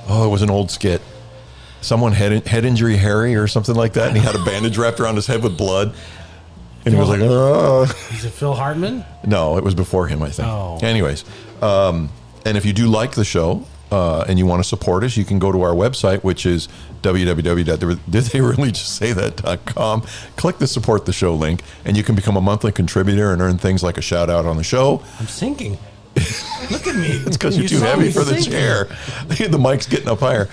Oh, it was an old skit. Someone head injury Harry or something like that, and he had a bandage wrapped around his head with blood. And he was like, oh. Is it Phil Hartman? No, it was before him, I think. Oh. Anyways, and if you do like the show and you want to support us, you can go to our website, which is www.didtheyreallyjustsaythat.com. Click the support the show link, and you can become a monthly contributor and earn things like a shout out on the show. I'm sinking. Look at me. It's because you're too saw heavy me for the sinking. chair. The mic's getting up higher.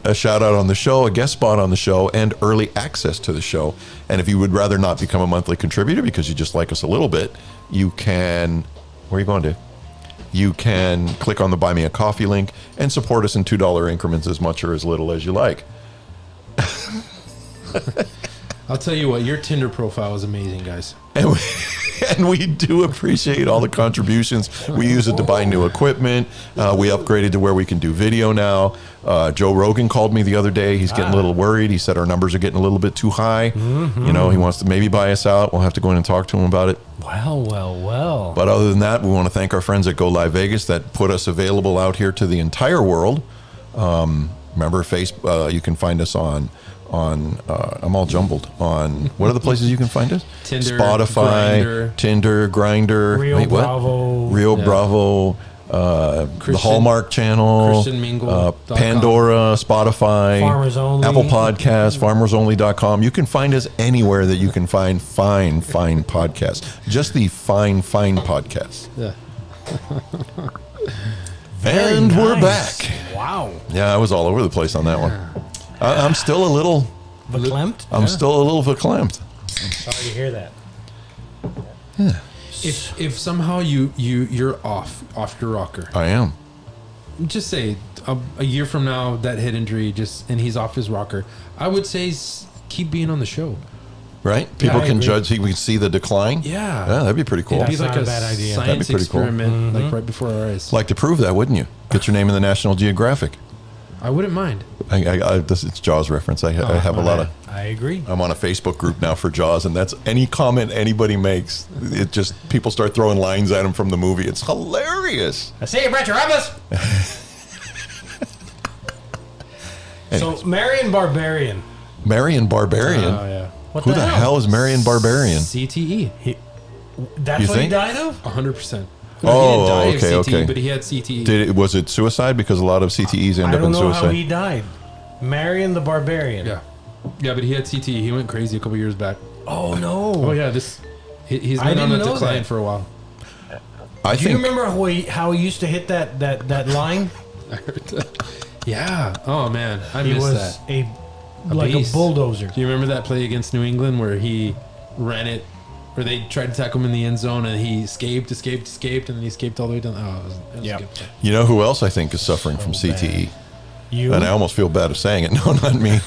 A shout out on the show, a guest spot on the show, and early access to the show. And if you would rather not become a monthly contributor because you just like us a little bit, you can. Where are you going, Dave? You can click on the Buy Me a Coffee link and support us in $2 increments, as much or as little as you like. I'll tell you what, your Tinder profile is amazing, guys. And we do appreciate all the contributions. We use it to buy new equipment. We upgraded to where we can do video now. Joe Rogan called me the other day. He's getting a little worried. He said our numbers are getting a little bit too high. You know, he wants to maybe buy us out. We'll have to go in and talk to him about it. Well. But other than that, we want to thank our friends at Go Live Vegas that put us available out here to the entire world. Remember, you can find us on I'm all jumbled on what are the places you can find us? Tinder, Spotify, Grindr. Tinder, Grindr, Rio Bravo. Rio Yeah. Bravo, the Christian- Hallmark Channel, ChristianMingle.com. Pandora, Spotify, Farmers Only. Apple Podcasts, FarmersOnly.com. You can find us anywhere that you can find fine podcasts. Just the fine podcasts. Yeah. Very And we're nice. back. Wow. Yeah, I was all over the place on that one. I'm still a little Verklempt? verklempt. Sorry to hear that. If somehow you're off your rocker, I am. just say a year from now that head injury and he's off his rocker, I would say keep being on the show. Right? People I can agree. judge. We can see the decline. Yeah. That'd be pretty cool. It'd be That's like not a a bad idea. That'd science be pretty cool. experiment, like right before our eyes. Like to prove that, wouldn't you? Get your name in the National Geographic. I wouldn't mind. It's Jaws reference. I have a lot of. I agree. I'm on a Facebook group now for Jaws, and that's any comment anybody makes. It just people start throwing lines at him from the movie. It's hilarious. I see you, Brett Ramos. So, Marion Barbarian. Marion Barbarian. Oh yeah. What Who the hell is Marion Barbarian? CTE. That's You what he think? died of? 100%. Oh, he didn't die okay, of CTE, okay. but he had CTE. Was it suicide? Because a lot of CTEs end I up don't in know how suicide. he died. Marion the Barbarian. Yeah. Yeah, but he had CTE. He went crazy a couple years back. Oh, no. Oh yeah, he's I been on a didn't know decline that. for a while. I Do you think remember how he used to hit that line? I heard that. Yeah. Oh man, I He missed was that. like beast. a bulldozer. Do you remember that play against New England where he ran it, where they tried to tackle him in the end zone and he escaped, and then he escaped all the way down? Oh, it was Yep. a good play. you know who else I think is suffering from CTE. You? And I almost feel bad of saying it. No, not me.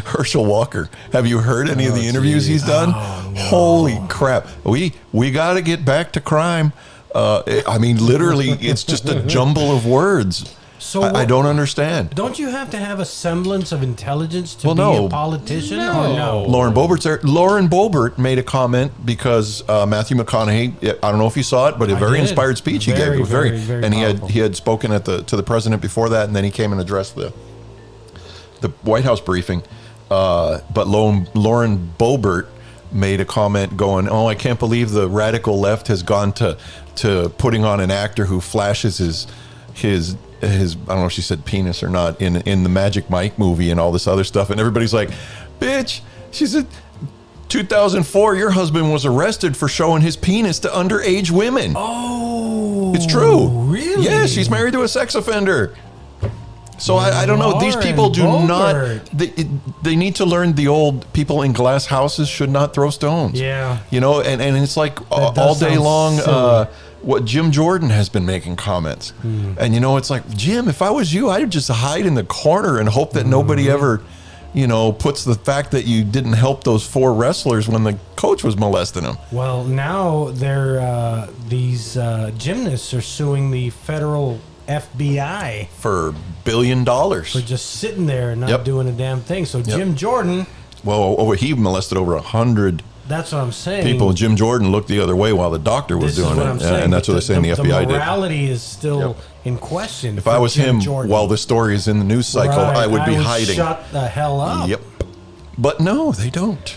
Herschel Walker. Have you heard any of the interviews he's done? Holy crap. We got to get back to crime. I mean, literally, it's just a jumble of words. So I what- don't understand. Don't you have to have a semblance of intelligence to Well, be no. a politician? No. Or no? Lauren Boebert's there. Lauren Boebert made a comment because Matthew McConaughey. I don't know if you saw it, but a I very did. inspired speech he Very, gave. It was very and powerful. he had spoken to the president before that, and then he came and addressed the White House briefing. But Lauren Boebert made a comment going, "Oh, I can't believe the radical left has gone to putting on an actor who flashes his I don't know if she said penis or not in the Magic Mike movie and all this other stuff." And everybody's like, "Bitch," she said, 2004, your husband was arrested for showing his penis to underage women. Oh. It's true. Really? Yeah, she's married to a sex offender. So I don't know. These people do not. They need to learn the old people in glass houses should not throw stones. Yeah. You know, and it's like all does day sound long. silly. What Jim Jordan has been making comments, and you know, it's like, Jim, if I was you, I'd just hide in the corner and hope that nobody ever, you know, puts the fact that you didn't help those 4 wrestlers when the coach was molesting them. Well, now these gymnasts are suing the federal FBI For $1 billion. for just sitting there and not Yep. doing a damn thing. So Jim Jordan, Well, he molested over 100 that's what I'm saying. people. Jim Jordan looked the other way while the doctor was This is doing what it, I'm saying. and that's what they're saying the FBI The did. morality is still in question. If I was him, while the story is in the news cycle, Right, I would be hiding. Shut the hell up. Yep. But no, they don't.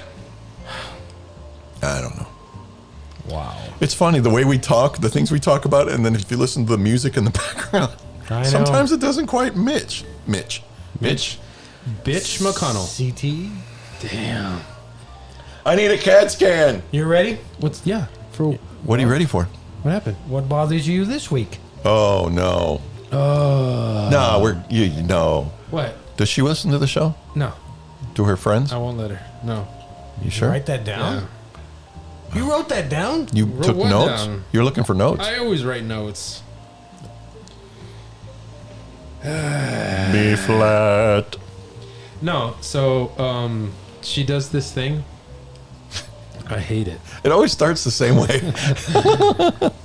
I don't know. Wow. It's funny the way we talk, the things we talk about, and then if you listen to the music in the background, I know. sometimes it doesn't quite Mitch. Bitch McConnell. CT. Damn. I need a CAT scan. You ready? What's for What are you ready for? what happened? What bothers you this week? Oh no. No, no. What? Does she listen to the show? No, To her friends? I won't let her. No. You sure? Write that down. Yeah. You wrote that down? You Wrote took what notes? down? You're looking for notes? I always write notes. B flat. No, so she does this thing. I hate it. It always starts the same way.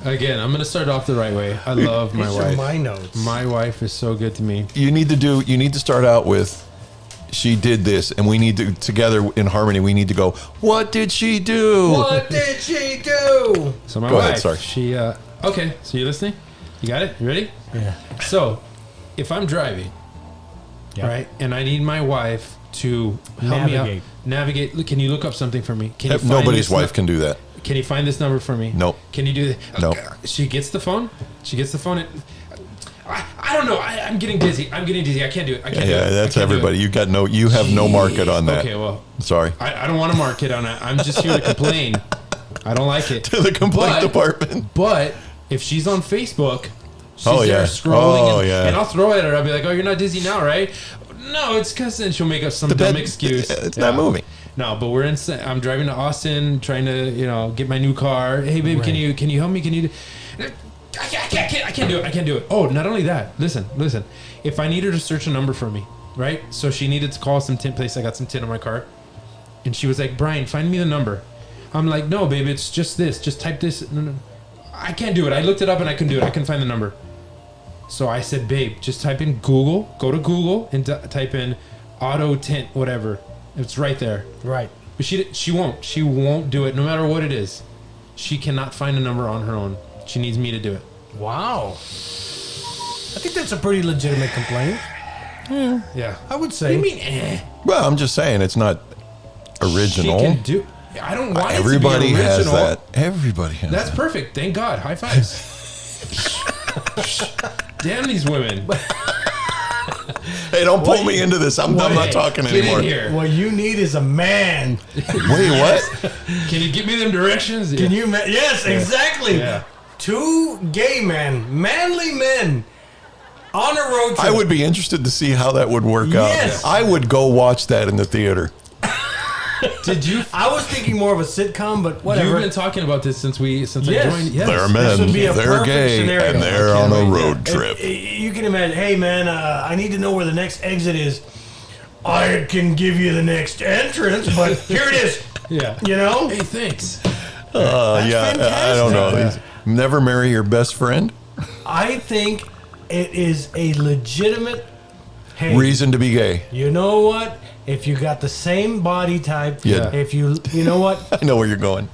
Again, I'm gonna start off the right way. I love my These are wife. my notes. My wife is so good to me. You need to start out with, she did this, and we need to, together in harmony, we need to go, what did she do? What did she do? So my Go wife, ahead, sorry. she okay. So you listening? You got it? You ready? Yeah. So, if I'm driving, Yeah. right, and I need my wife to help me Navigate. out, navigate. Look, can you look up something for me? Can you find Nobody's this wife can do that. Can you find this number for me? Nope. Can you do that? Nope. She gets the phone. She gets the phone. And, I don't know. I'm getting dizzy. I can't do it. I can't do it. Yeah, that's I can't do everybody. it. You have no market on that. Okay, well, Sorry. I don't want to mark it on that. I'm just here to complain. I don't like it. To the complaint But- department. But if she's on Facebook, she's Oh, there yeah. scrolling, Oh, and, yeah. and I'll throw it at her. I'll be like, "Oh, you're not dizzy now, right?" No, it's because then she'll make up some dumb excuse. It's not moving. No, but I'm driving to Austin, trying to get my new car. Hey, babe, can you help me? Can you? I can't do it. I can't do it. Oh, not only that. Listen. If I need her to search a number for me, right? So she needed to call some tint place. I got some tint on my car, and she was like, "Brian, find me the number." I'm like, "No, babe, it's just this. Just type this." No. I can't do it. I looked it up and I couldn't do it. I couldn't find the number. So I said, "Babe, just type in Google. Go to Google and type in auto tint, whatever. It's right there." Right. But she won't. She won't do it, no matter what it is. She cannot find a number on her own. She needs me to do it. Wow. I think that's a pretty legitimate complaint. Yeah. I would What say. do you mean? Well, I'm just saying it's not original. She can do. I don't want Everybody it to be has original. that. Everybody has That's that. perfect. Thank God. High fives. Damn these women. Hey, don't pull me into this. I'm not Hey, talking get in anymore. here. What you need is a man. Wait, what? Can you give me them directions? Can you? Yes, exactly. Yeah. 2 gay men, manly men, on a road trip. I would be interested to see how that would work Yes. out. I would go watch that in the theater. Did you? I was thinking more of a sitcom, but whatever. You've been talking about this since Yes. I joined. Yes. They're This would men, be a they're perfect gay, scenario. and they're I on can't a wait. road trip. You can imagine. Hey, man, I need to know where the next exit is. I can give you the next entrance, but here it is. Yeah. You know. Hey, thanks. Yeah, I don't know. fantastic. Never marry your best friend. I think it is a legitimate. Hey, Reason to be gay. you know what? If you got the same body type, Yeah. if you know what, I know where you're going.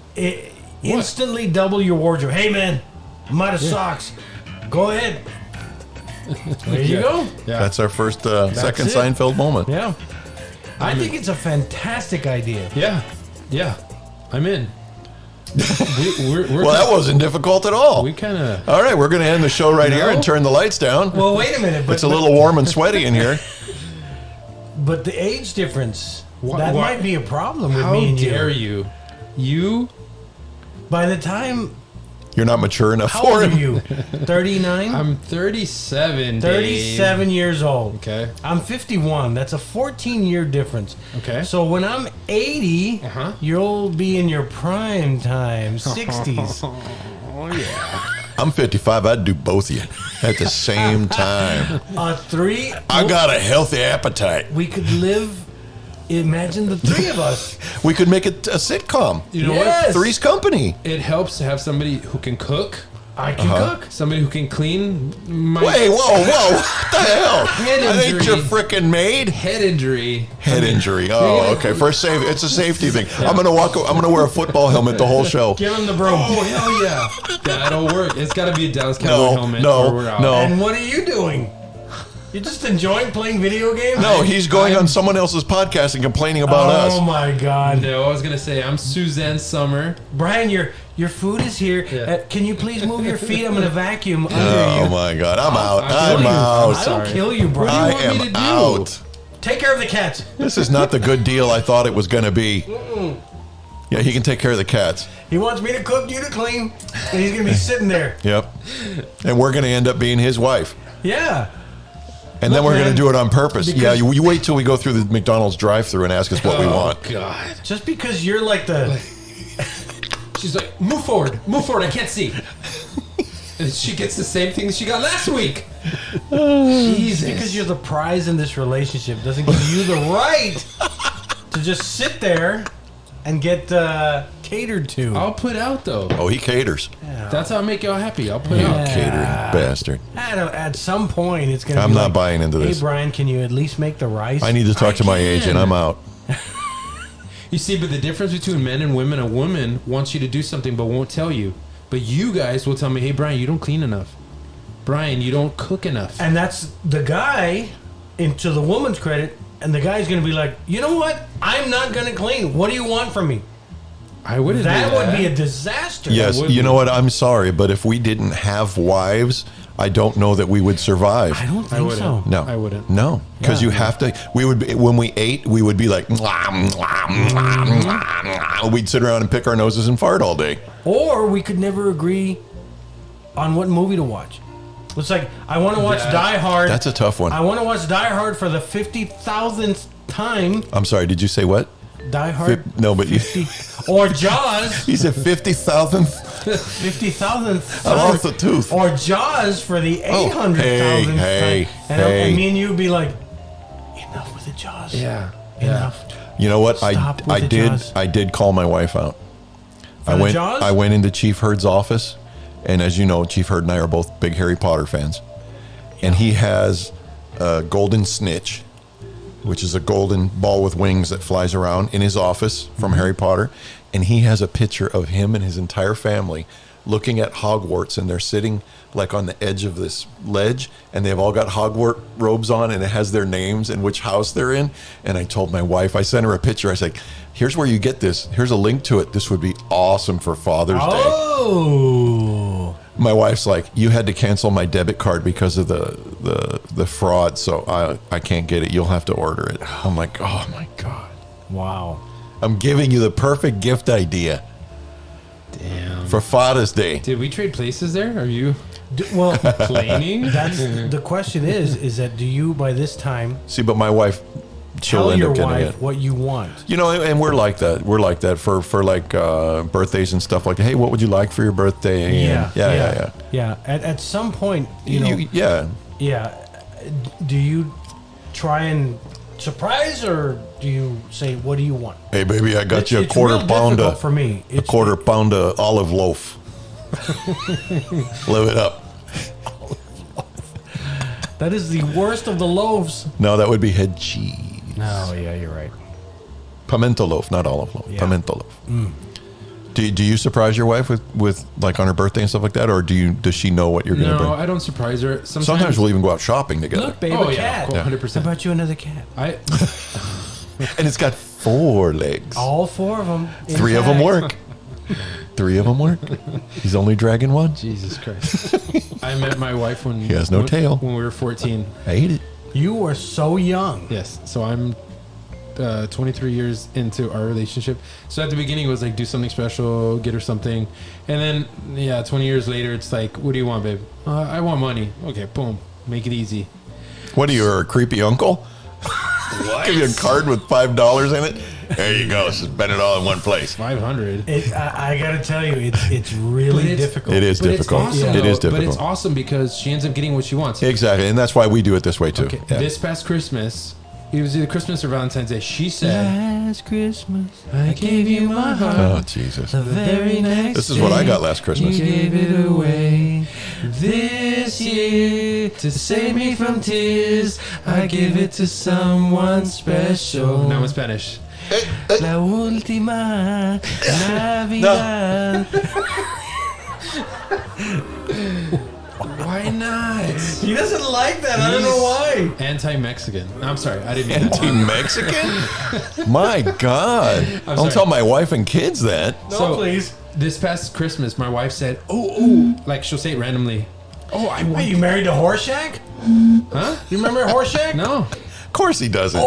instantly double your wardrobe. Hey, man, I'm out of socks. Go ahead. There you go. Yeah. That's our first, second it. Seinfeld moment. Yeah. I think it's a fantastic idea. Yeah. I'm in. we're Well, that wasn't difficult at all. we kind of. All right, we're going to end the show right here No. and turn the lights down. Well, wait a minute. But, It's a little warm and sweaty in here. but the age difference, Wha- that wha- might be a problem with How me and dare you. you? You By the time You're not mature enough How for old are him. you? 39? I'm 37. 37 years old. Okay. I'm 51. That's a 14-year difference. Okay. So when I'm 80, Uh-huh. you'll be in your prime time, 60s. I'm 55. I'd do both of you at the same time. I got a healthy appetite. We could live. Imagine the three of us. We could make it a sitcom. You know Yes. what? Three's Company. It helps to have somebody who can cook, I can cook. somebody who can clean. My Wait, whoa. What the hell? Head I ain't your injury. freaking maid. head injury. Head injury. Oh, okay. First save. It's a safety thing. I'm gonna wear a football helmet the whole show. Give him the broom. Oh hell yeah, that'll work. It's got to be a Dallas Cowboy helmet. or we're out. no. And what are you doing? You're just enjoying playing video games? No, he's going on someone else's podcast and complaining about us. Oh my God. No, I was gonna say I'm Suzanne Summer. Brian, your food is here. Yeah. Can you please move your feet? I'm going to vacuum under Oh you. my God, I'm out. I'll I'm kill you. out. I don't Sorry. kill you, I Brian. What do you want me am to do? out. Take care of the cats. This is not the good deal I thought it was going to be. Yeah, he can take care of the cats. He wants me to cook, you to clean, and he's going to be sitting there. Yep. And we're going to end up being his wife. Yeah. And then Look, we're going man, to do it on purpose. because- Yeah, you wait till we go through the McDonald's drive-thru and ask us what we want. God. Just because you're like the... She's like, move forward, I can't see. And she gets the same thing she got last week. Jesus. Because you're the prize in this relationship doesn't give you the right to just sit there and get catered to. I'll put out though. Oh, he caters. That's how I make y'all happy. I'll put You out. catering bastard. At some point, it's going to be I'm not like, buying into Hey, this. Brian, can you at least make the rice? I need to talk to my can. agent. I'm out. You see, but the difference between men and women, a woman wants you to do something but won't tell you. But you guys will tell me, hey, Brian, you don't clean enough. Brian, you don't cook enough. And that's the guy, into the woman's credit, and the guy's going to be like, you know what? I'm not going to clean. What do you want from me? I wouldn't That do would be a disaster. Yes, would you be. know what? I'm sorry, but if we didn't have wives, I don't know that we would survive. I don't think wouldn't. so. No, I wouldn't. No, because Yeah. you have to. We would be, when we ate, we would be like, mwah, mwah, mwah, mwah, mwah. We'd sit around and pick our noses and fart all day. Or we could never agree on what movie to watch. It's like, I want to watch Die Hard. That's a tough one. I want to watch Die Hard for the 50,000th time. I'm sorry. Did you say what? Die Hard. No, but you. 50, or Jaws. He said 50,000th. 50,000th. I lost a tooth. Or Jaws for the 800,000th Oh, hey, time. And hey. me and you would be like, enough with the Jaws. Yeah. Enough. You know what? Stop with I the did. Jaws. I did call my wife out. For the Jaws? I went into Chief Hurd's office, and as you know, Chief Hurd and I are both big Harry Potter fans, and he has a golden snitch, which is a golden ball with wings that flies around in his office from Harry Potter, and he has a picture of him and his entire family looking at Hogwarts, and they're sitting like on the edge of this ledge, and they've all got Hogwarts robes on, and it has their names and which house they're in. And I told my wife, I sent her a picture. I said, here's where you get this. Here's a link to it. This would be awesome for Father's Day. Oh. My wife's like, you had to cancel my debit card because of the fraud, so I can't get it. You'll have to order it. I'm like, oh my God. Wow. I'm giving you the perfect gift idea Damn. for Father's Day. Did we trade places there? Are you Well, claiming? that's the question is that do you by this time See, but my wife, she'll tell end your up getting wife it. what you want? You know, and we're like that. We're like that for like birthdays and stuff like that. Hey, what would you like for your birthday? And yeah. Yeah. At some point, you know, Yeah. yeah. Do you try and surprise, or do you say, "What do you want?" Hey, baby, I got It's- you a it's quarter real pound difficult of for me. a quarter pound of olive loaf. Live it up. That is the worst of the loaves. No, that would be head cheese. No, yeah, you're right. Pimento loaf, not olive loaf. Yeah. Pimento loaf. Do you surprise your wife with like on her birthday and stuff like that, or does she know what you're going to No, bring? I don't surprise her. Sometimes we'll even go out shopping together. Look, babe, Oh, a yeah, cat. of course, 100%. How about you another cat? And it's got 4 legs. All 4 of them. 3 of them work. 3 of them work. He's only dragging one. Jesus Christ. I met my wife when He has no tail. when we were 14. I hate it. You were so young. Yes. So I'm 23 years into our relationship. So at the beginning, it was like, do something special, get her something. And then, 20 years later, it's like, what do you want, babe? I want money. Okay, boom. Make it easy. What are you, a creepy uncle? Give you a card with $5 in it. There you go. Spend it all in one place. 500. I got to tell you, it's really difficult. It is But difficult. It's awesome, It is though. But difficult. it's awesome because she ends up getting what she wants. Exactly, and that's why we do it this way too. Okay. Yeah. This past Christmas, it was either Christmas or Valentine's Day. She said, Last Christmas, I gave you my heart. Oh Jesus! the very next This is what I got last Christmas. you gave it away. This year, to save me from tears, I give it to someone special. Now in Spanish. La última Navidad. Why not? He doesn't like that. I don't know why. Anti-Mexican. I'm sorry. I didn't mean that. Anti-Mexican? My God! Don't sorry. tell my wife and kids that. No, please. This past Christmas, my wife said, oh, like she'll say it randomly. Oh, I Hey, want. you married to Horseshack? Huh? You remember Horseshack? No. Of course he doesn't. He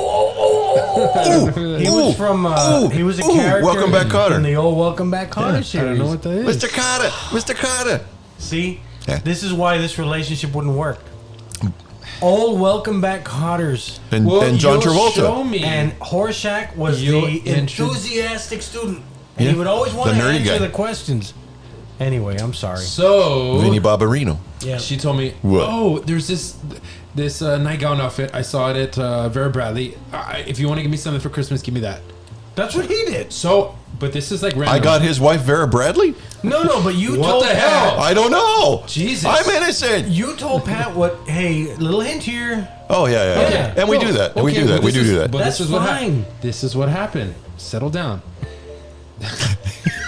was from. He was a character. Welcome Back, Kotter. In the old Welcome Back Kotter I series. don't know what that is. Mr. Carter, Mr. Carter. See, Yeah. this is why this relationship wouldn't work. Old Welcome Back Kotters. And, Well, and John you'll show Travolta. me. And Horseshack was You'll the enthusiastic student. And Yeah. he would always want The to nerdy answer guy. the questions. Anyway, I'm sorry. So Vinny Barbarino. Yeah. she told me, What? oh, there's this nightgown outfit. I saw it at Vera Bradley. If you want to give me something for Christmas, give me that. That's what he did. So, but this is like random. I got his wife Vera Bradley. No, but you What told the Pat. hell? I don't know. Jesus. I'm innocent. You told Pat what? Hey, little hint here. Oh yeah. Okay. And we do that. We Okay, do that. but We this do is- that. But That's this is what fine. happened. This is what happened. Settle down.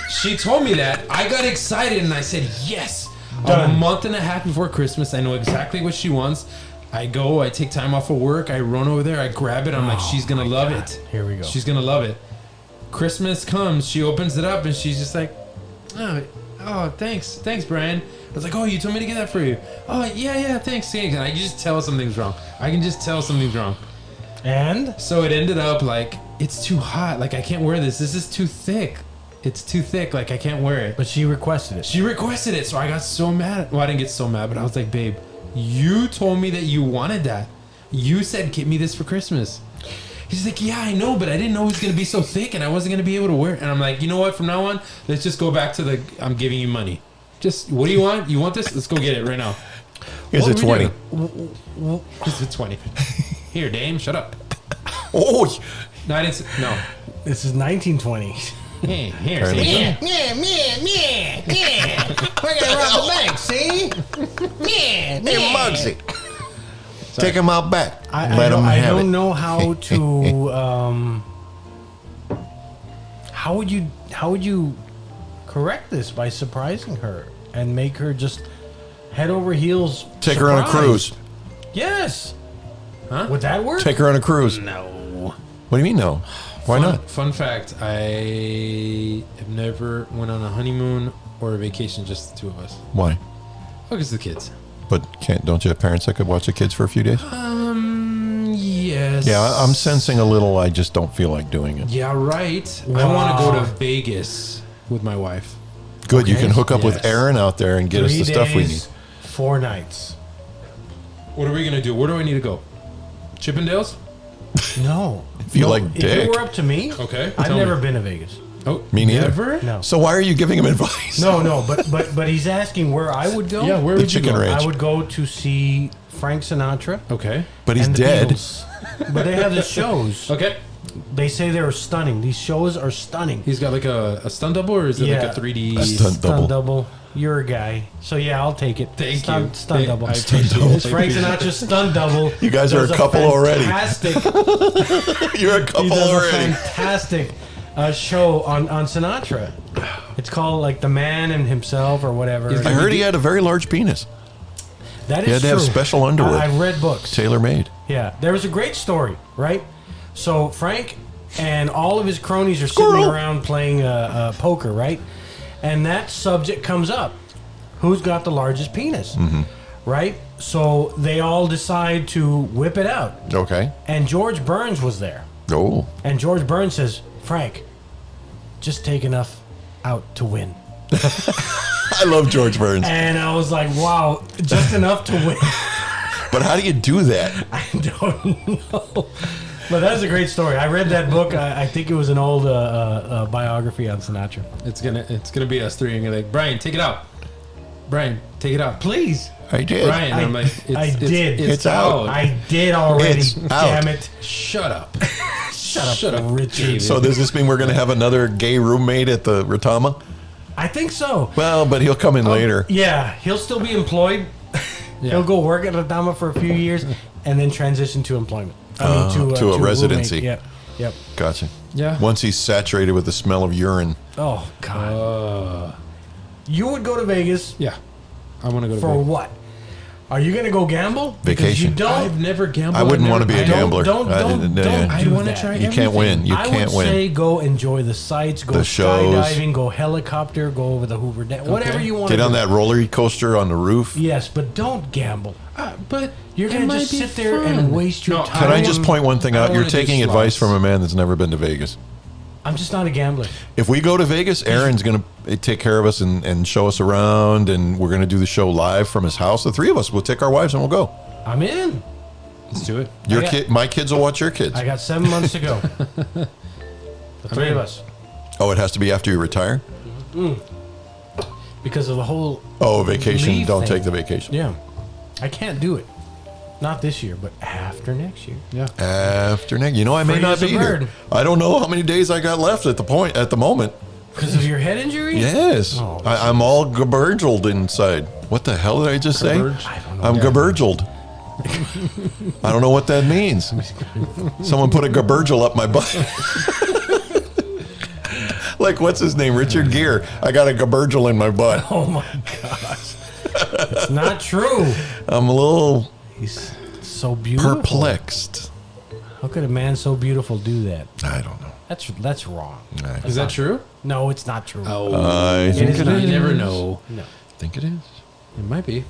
She told me that. I got excited and I said, yes. A Done. month and a half before Christmas, I know exactly what she wants. I go, I take time off of work, I run over there, I grab it. I'm like, she's going to love it. Here we go. She's going to love it. Christmas comes, she opens it up and she's just like, oh, thanks, Brian. I was like, oh, you told me to get that for you. Oh, yeah, thanks. And I just tell something's wrong. I can just tell something's wrong. And So it ended up like, it's too hot. Like, I can't wear this. This is too thick. It's too thick. Like, I can't wear it. but she requested it. She requested it. So I got so mad. Well, I didn't get so mad, but I was like, babe, you told me that you wanted that. You said, get me this for Christmas. He's like, yeah, I know, but I didn't know it was going to be so thick and I wasn't going to be able to wear it. And I'm like, you know what? From now on, let's just go back to the, I'm giving you money. Just, what do you want? You want this? Let's go get it right now. Here's a What were we 20. doing? Here's the 20. Here, Dame, shut up. Oh, No, I didn't. No. This is 1920. Here, Apparently see? so. Yeah. We're gonna rob the bank. See? Hey, Muggsy. Take him out back. I don't know how to. How would you correct this by surprising her and make her just head over heels? Take her on a surprised? cruise. Yes. Huh? Would that work? Take her on a cruise. No. What do you mean no? Why not? Fun fact: I have never went on a honeymoon or a vacation just the two of us. Why? Focus the kids. But don't you have parents that could watch the kids for a few days? Yes. Yeah, I'm sensing a little. I just don't feel like doing it. Yeah, right. I Wow. want to go to Vegas with my wife. Good, you Okay. can hook up with Yes. Aaron out there and get us 3 the stuff we need. days, 4 nights. What are we gonna do? Where do I need to go? Chippendales? If No. you No, like if dick. it were up to me, Okay. I've tell never me. been to Vegas. Oh, Me neither. Never? No. So why are you giving him advice? No, but he's asking where I would go. Yeah, where The would you chicken go? ranch. I would go to see Frank Sinatra. Okay. But he's and the dead. Beatles. But they have the shows. Okay. They say they're stunning. These shows are stunning. He's got like a stunt double, or is it Yeah. like a 3D? A stunt double. You're a guy. So yeah, I'll take it. Thank stunt, you. Stunt Thank- double. I appreciate double. it. It's Frank Sinatra's stunt double. You guys are Does a couple already. fantastic, You're a He couple does a already. fantastic show on Sinatra. It's called like The Man and Himself or whatever. He's I heard he had a very large penis. That He is had to have true. special underwear. I've read books. Tailor made. Yeah, there was a great story, right? So Frank and all of his cronies are sitting Squirrel. around playing poker, right? And that subject comes up: who's got the largest penis, right? So they all decide to whip it out, Okay. and George Burns was there, Oh. And George Burns says, Frank, just take enough out to win. I love George Burns. And I was like, wow, just enough to win. But how do you do that? I don't know. But that's a great story. I read that book. I think it was an old biography on Sinatra. It's gonna be us three, and you're like, Brian, take it out. Brian, take it out. Please. I did. Brian, I'm like, I did. It's out. I did already. It's out. Damn it. Shut up. Shut up, Richard. So does this mean we're going to have another gay roommate at the Retama? I think so. Well, but he'll come in later. Yeah, he'll still be employed. Yeah. He'll go work at Retama for a few years and then transition to employment. To a residency. roommate. Yep. Gotcha. Yeah. Once he's saturated with the smell of urine. Oh, God. You would go to Vegas Yeah. I want to go to for Vegas. what? Are you going to go gamble? Because Vacation. you don't. I've never gambled. I wouldn't want to be a I don't- gambler. Don't I do wanna that. try You can't win. You I can't would win. say go enjoy the sights, go The shows. skydiving, go helicopter, go over the Hoover Dam, whatever you want Get to on do. that roller coaster on the roof. Yes, but don't gamble. But You're it going to might just be sit there fun. and waste your No, time. Can I just point one thing I out? don't You're wanna do taking advice slots. from a man that's never been to Vegas. I'm just not a gambler. If we go to Vegas, Aaron's going to take care of us and show us around, and we're going to do the show live from his house. The three of us will take our wives and we'll go. I'm in. Let's do it. Your got- kid, my kids will watch your kids. I got 7 months to go. The three of us. Oh, it has to be after you retire? Because of the whole. Oh, vacation. Leave Don't thing. take the vacation. Yeah. I can't do it. Not this year, but after next year. Yeah. After next, I may Free not as a be here. bird. I don't know how many days I got left at the moment. Because of your head injury? Yes, Oh, I'm all gaberged inside. What the hell did I just say? Gaberged? I don't know. I'm gaberged. I don't know what that means. Someone put a gabergel up my butt. Like, what's his name? Richard Gere. I got a gabergel in my butt. Oh my gosh. It's not true. I'm a little He's so beautiful. perplexed. How could a man so beautiful do that? I don't know. That's wrong. Is that true? No, it's not true. I think is it not. is. You never know. No. I think it is. It might be.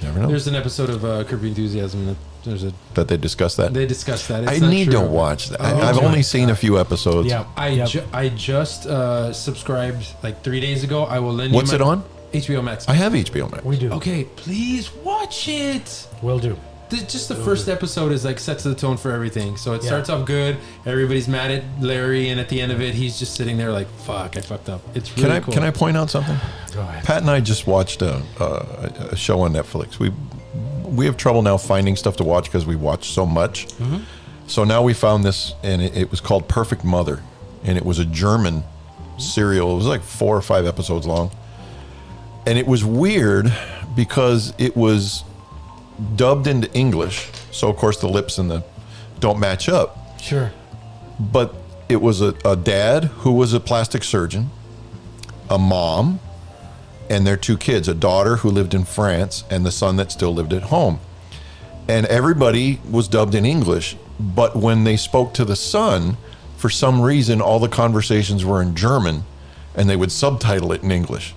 Never know. There's an episode of Curb Your Enthusiasm that That they discussed that. they discussed that. It's I not need true. to watch that. Oh I've my only seen a few episodes. Yeah. I just subscribed like 3 days ago. I will lend What's you it on? HBO Max. I have HBO Max. We do. Okay, please watch it. We'll do. Just the first episode is like sets the tone for everything. So it Yeah. starts off good. Everybody's mad at Larry, and at the end of it, he's just sitting there like, "Fuck, I fucked up." It's really cool. Can I point out something? Go ahead. Pat and I just watched a show on Netflix. We have trouble now finding stuff to watch because we watch so much. So now we found this, and it was called Perfect Mother, and it was a German serial. It was like 4 or 5 episodes long, and it was weird because it was dubbed into English. So of course the lips and the don't match up. Sure. But it was a dad who was a plastic surgeon, a mom, and their 2 kids, a daughter who lived in France and the son that still lived at home. And everybody was dubbed in English, but when they spoke to the son, for some reason, all the conversations were in German and they would subtitle it in English.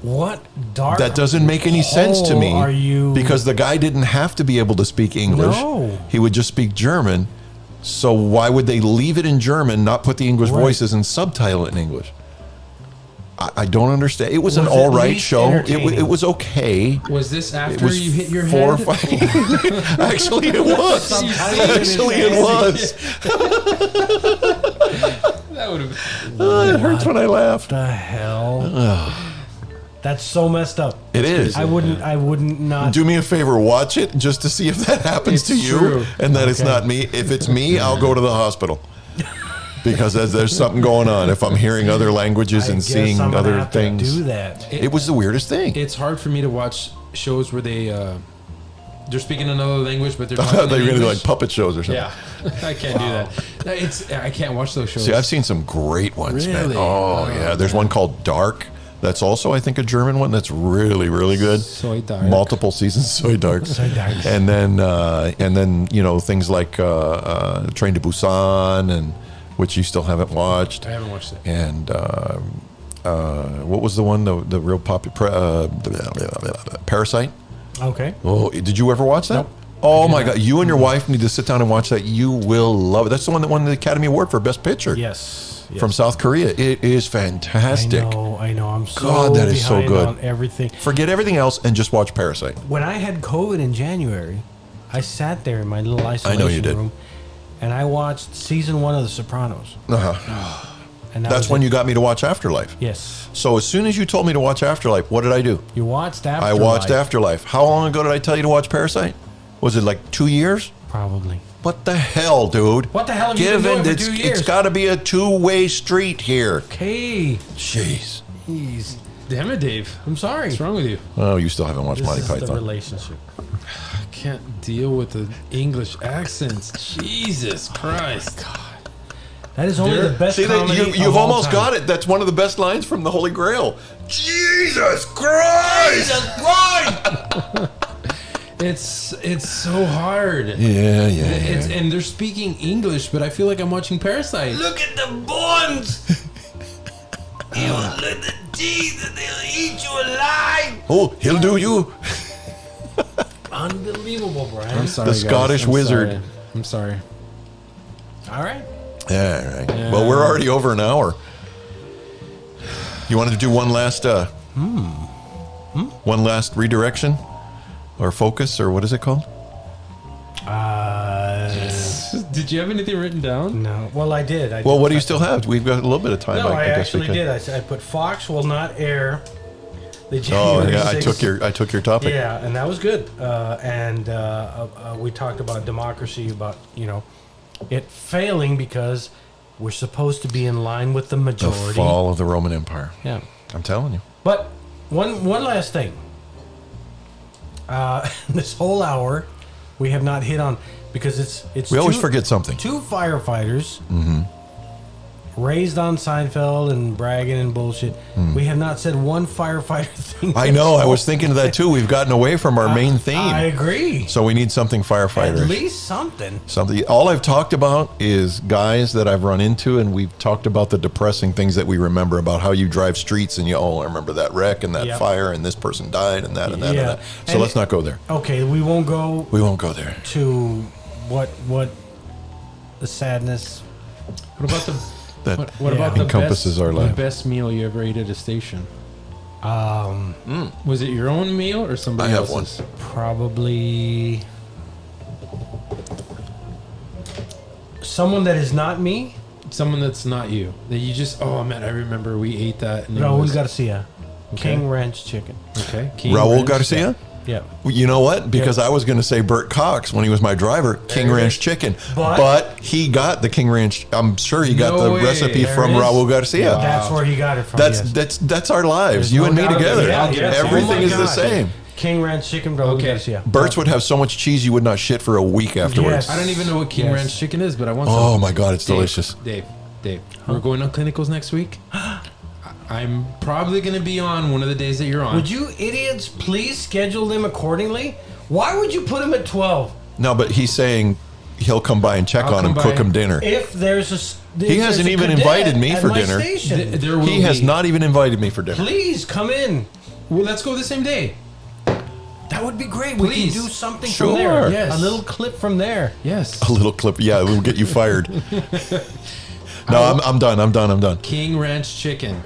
What dark? That doesn't make any sense to me. hole Are you? Because the guy didn't have to be able to speak English. No. He would just speak German. So why would they leave it in German, not put the English Right. voices and subtitle it in English? I don't understand. It was an Was at all right least show. entertaining. It was okay. Was this It after was you hit your 4 head? or 5. Actually, it was. Subtitle in his Actually, it head. was. That would have. Oh, it hurts when I laughed. the hell? That's so messed up. It is. I wouldn't not. Do me a favor, watch it just to see if that happens It's to you true. and that it's Okay. not me. If it's me, I'll go to the hospital because there's something going on. If I'm hearing other languages I and guess seeing I'm gonna other have to things, do that. it was the weirdest thing. It's hard for me to watch shows where they're speaking another language, but they're I talking thought they in were going to do English. like puppet shows or something. Yeah, I can't do that. I can't watch those shows. See, I've seen some great ones, man. Really? Oh, yeah. There's one called Dark. That's also, I think, a German one. That's really, really good. Soy Dark. Multiple seasons, Soy Dark. Soy Dark. And then things like Train to Busan, and which you still haven't watched. I haven't watched it. And what was the one, the real popular Parasite? Okay. Oh, did you ever watch that? Nope. Oh my God! You and your wife need to sit down and watch that. You will love it. That's the one that won the Academy Award for Best Picture. Yes. From South Korea. It is fantastic. I know. I'm so God, that is so behind good. on everything. Forget everything else and just watch Parasite. When I had COVID in January, I sat there in my little isolation did. room, and I watched season 1 of The Sopranos. Uh-huh. And that That's was when it. you got me to watch Afterlife. Yes. So as soon as you told me to watch Afterlife, what did I do? You watched I Afterlife. watched Afterlife. How long ago did I tell you to watch Parasite? Was it like 2 years? Probably. What the hell, dude? What the hell have you been doing for 2 years? It's got to be a two-way street here. Okay. Jeez. Jeez. Damn it, Dave. I'm sorry. What's wrong with you? Oh, you still haven't watched This Monty is the Python. relationship. I can't deal with the English accents. Jesus Christ. That is only the best See that comedy you've of all almost time. got it. That's one of the best lines from the Holy Grail. Jesus Christ! It's so hard. Yeah. And they're speaking English, but I feel like I'm watching Parasite. Look at the bones. You look at the teeth, and they'll eat you alive. Oh, he'll do you. Unbelievable, Brian. I'm sorry, The guys. Scottish I'm wizard. sorry. I'm sorry. All right. Yeah, right. Well, we're already over an hour. You wanted to do one last one last redirection or focus or what is it called? Did you have anything written down? No. Well, I did. Well, what do you still have? We've got a little bit of time. No, I guess we actually could- did. I put Fox will not air the Oh January yeah, I 6th. took your topic. Yeah, and that was good. We talked about democracy, about it failing because we're supposed to be in line with the The majority. fall of the Roman Empire. Yeah. I'm telling you. But one last thing. This whole hour, we have not hit on because it's. We always forget something. 2 firefighters raised on Seinfeld and bragging and bullshit. We have not said one firefighter thing. I know. I was thinking of that too. We've gotten away from our main theme. I agree. So we need something At firefighter. least something. Something. All I've talked about is guys that I've run into, and we've talked about the depressing things that we remember about how you drive streets, and I remember that wreck and that Yep. fire, and this person died, and that and that Yeah. and that. So And let's not go there. Okay, we won't go We won't go there. to what the sadness. What about the That what about the encompasses best, our life. the best meal you ever ate at a station? Um, Was it your own meal or somebody I have else's? probably someone that is not me. Someone that's not you. That you just, oh man, I remember we ate that. And it Raul was- Garcia, Okay. King Ranch Chicken. Okay. King Raul Ranch. Garcia? Yeah. Well, you know what? Because I was going to say Burt Cox when he was my driver, King Ranch Chicken. But he got the King Ranch. I'm sure he got No the way. recipe There from it is. Raul Garcia. That's where he got it from. That's yes. that's our lives. There's You no and me doubt about together. it. Yeah, yes. Everything Oh my is the God. same. King Ranch Chicken, Raul Okay. Garcia. Burt's would have so much cheese you would not shit for a week afterwards. Yes. I don't even know what King Yes. Ranch chicken is, but I want some. Oh my God, it's Dave, delicious. Dave, we're going on clinicals next week. I'm probably going to be on one of the days that you're on. Would you idiots please schedule them accordingly? Why would you put him at 12? No, but he's saying he'll come by and check I'll on him, come cook by. him dinner. If there's a He hasn't even invited me for dinner. There will He has be- not even invited me for dinner. Please come in. Well, let's go the same day. That would be great. We Please. can do something Sure. from there. Yes. A little clip from there. Yes. A little clip. Yeah, we'll get you fired. No, I'm done. I'm done. King Ranch chicken.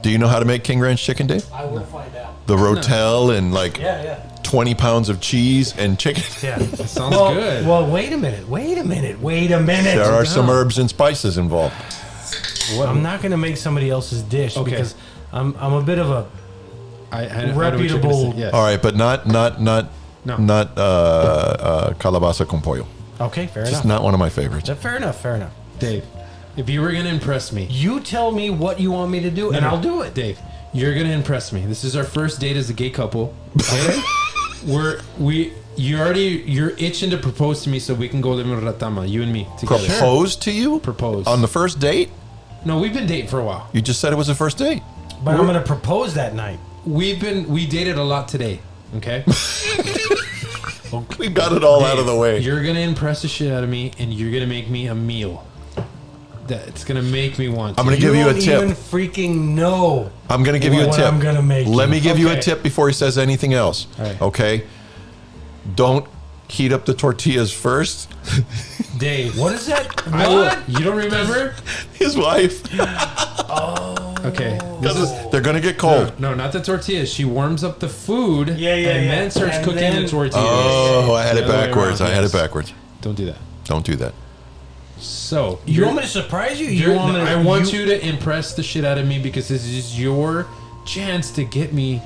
Do you know how to make King Ranch chicken, Dave? I will find out. The rotel and like Yeah. 20 pounds of cheese and chicken. Yeah. Sounds well, good. Well, wait a minute. There are some herbs and spices involved. I'm not going to make somebody else's dish Okay. because I'm a bit of a I know what you're gonna reputable- say. Yes. All right, but not No. calabaza con pollo. Okay, fair Just enough. not one of my favorites. Fair enough. Dave, if you were going to impress me, You tell me what you want me to do, and I'll do it. Dave, you're going to impress me. This is our first date as a gay couple. Okay? You're itching to propose to me so we can go live in Ratama, you and me together. Propose to you? Propose. On the first date? No, we've been dating for a while. You just said it was the first date. But I'm going to propose that night. We dated a lot today. Okay? We got it all out of the way. You're gonna impress the shit out of me, and you're gonna make me a meal. That's gonna make me want. I'm to. gonna give you a don't tip. even freaking know. I'm going to give you a what tip. I'm gonna make Let you. me give you a Okay. tip before he says anything else. All right. Okay? Don't heat up the tortillas first. Dave, What is that? I will, you don't remember? His wife. Okay. This is, They're going to get cold. no, not the tortillas. She warms up the food Yeah, and then starts And cooking then- the tortillas. Oh, I had The it other way backwards. around, I had yes. it backwards. Don't do that. Don't do that. So, You want me to surprise you? I want you to impress the shit out of me because this is your chance to get me.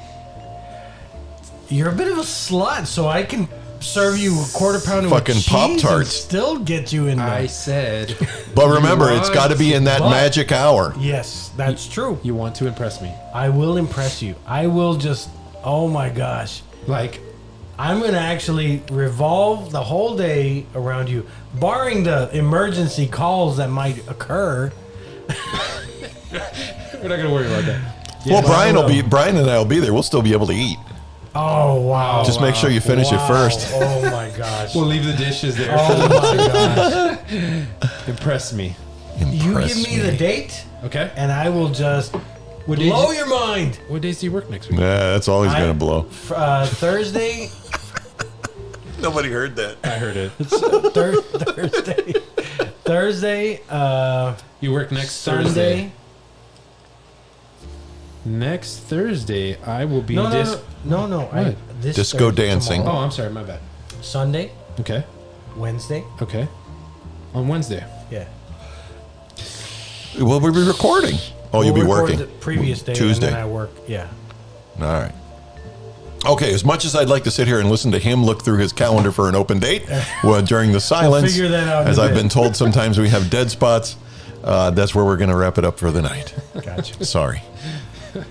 You're a bit of a slut, so I can serve you a quarter pound of Fucking cheese Pop-Tarts. and still get you in there. I said, But remember, You it's got to be in that but- magic hour. Yes, that's true. you want to impress me. I will impress you. I will just. Oh my gosh. Like, I'm going to actually revolve the whole day around you, barring the emergency calls that might occur. we're not going to worry about that. Well, well, Brian and I will be there. We'll still be able to eat. Oh, wow. Just make sure you finish it Wow. first. Oh my gosh. We'll leave the dishes there. Oh my gosh. Impress me. You Impress give me the date, Okay? and I will just What days, blow your mind. what days do you work next week? Nah, that's always I- going to blow. Thursday, Nobody heard that. I heard it. Thursday, You work next Sunday. Thursday. Next Thursday, I will be No, no. What? This Disco Thursday, dancing. Oh, tomorrow. I'm sorry. My bad. Sunday, Okay. Wednesday. Okay. On Wednesday. Yeah. We'll be recording. Oh, you'll be We'll record working. the previous day, Tuesday. and then I work. Yeah. All right. Okay, as much as I'd like to sit here and listen to him look through his calendar for an open date during the silence, figure that out in as a I've bit. been told sometimes we have dead spots, that's where we're going to wrap it up for the night. Gotcha. Sorry.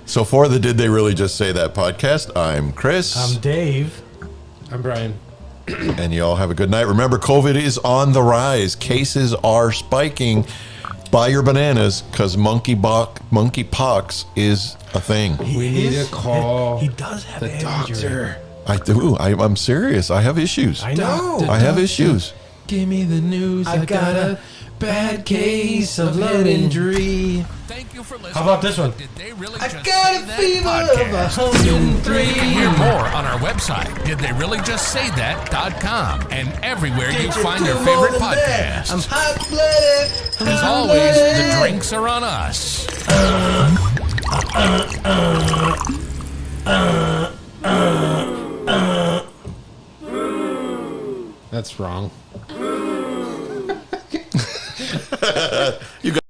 So for the Did They Really Just Say That podcast, I'm Chris, I'm Dave. I'm Brian. and you all have a good night. Remember, COVID is on the rise. Cases are spiking. Buy your bananas because monkeypox is a thing. We need to call He does have the head injury. doctor. I do. I'm serious. I have issues. I know. Doctor. I have issues. Give me the news. I got a bad case of head injury. Thank you for listening. How about this one? Did they really I just got say a that fever podcast? of 103. You can hear more on our website, didtheyreallyjustsaythat.com, and everywhere you find your favorite podcast. I'm hot-blooded. As always, the drinks are on us. That's wrong. You got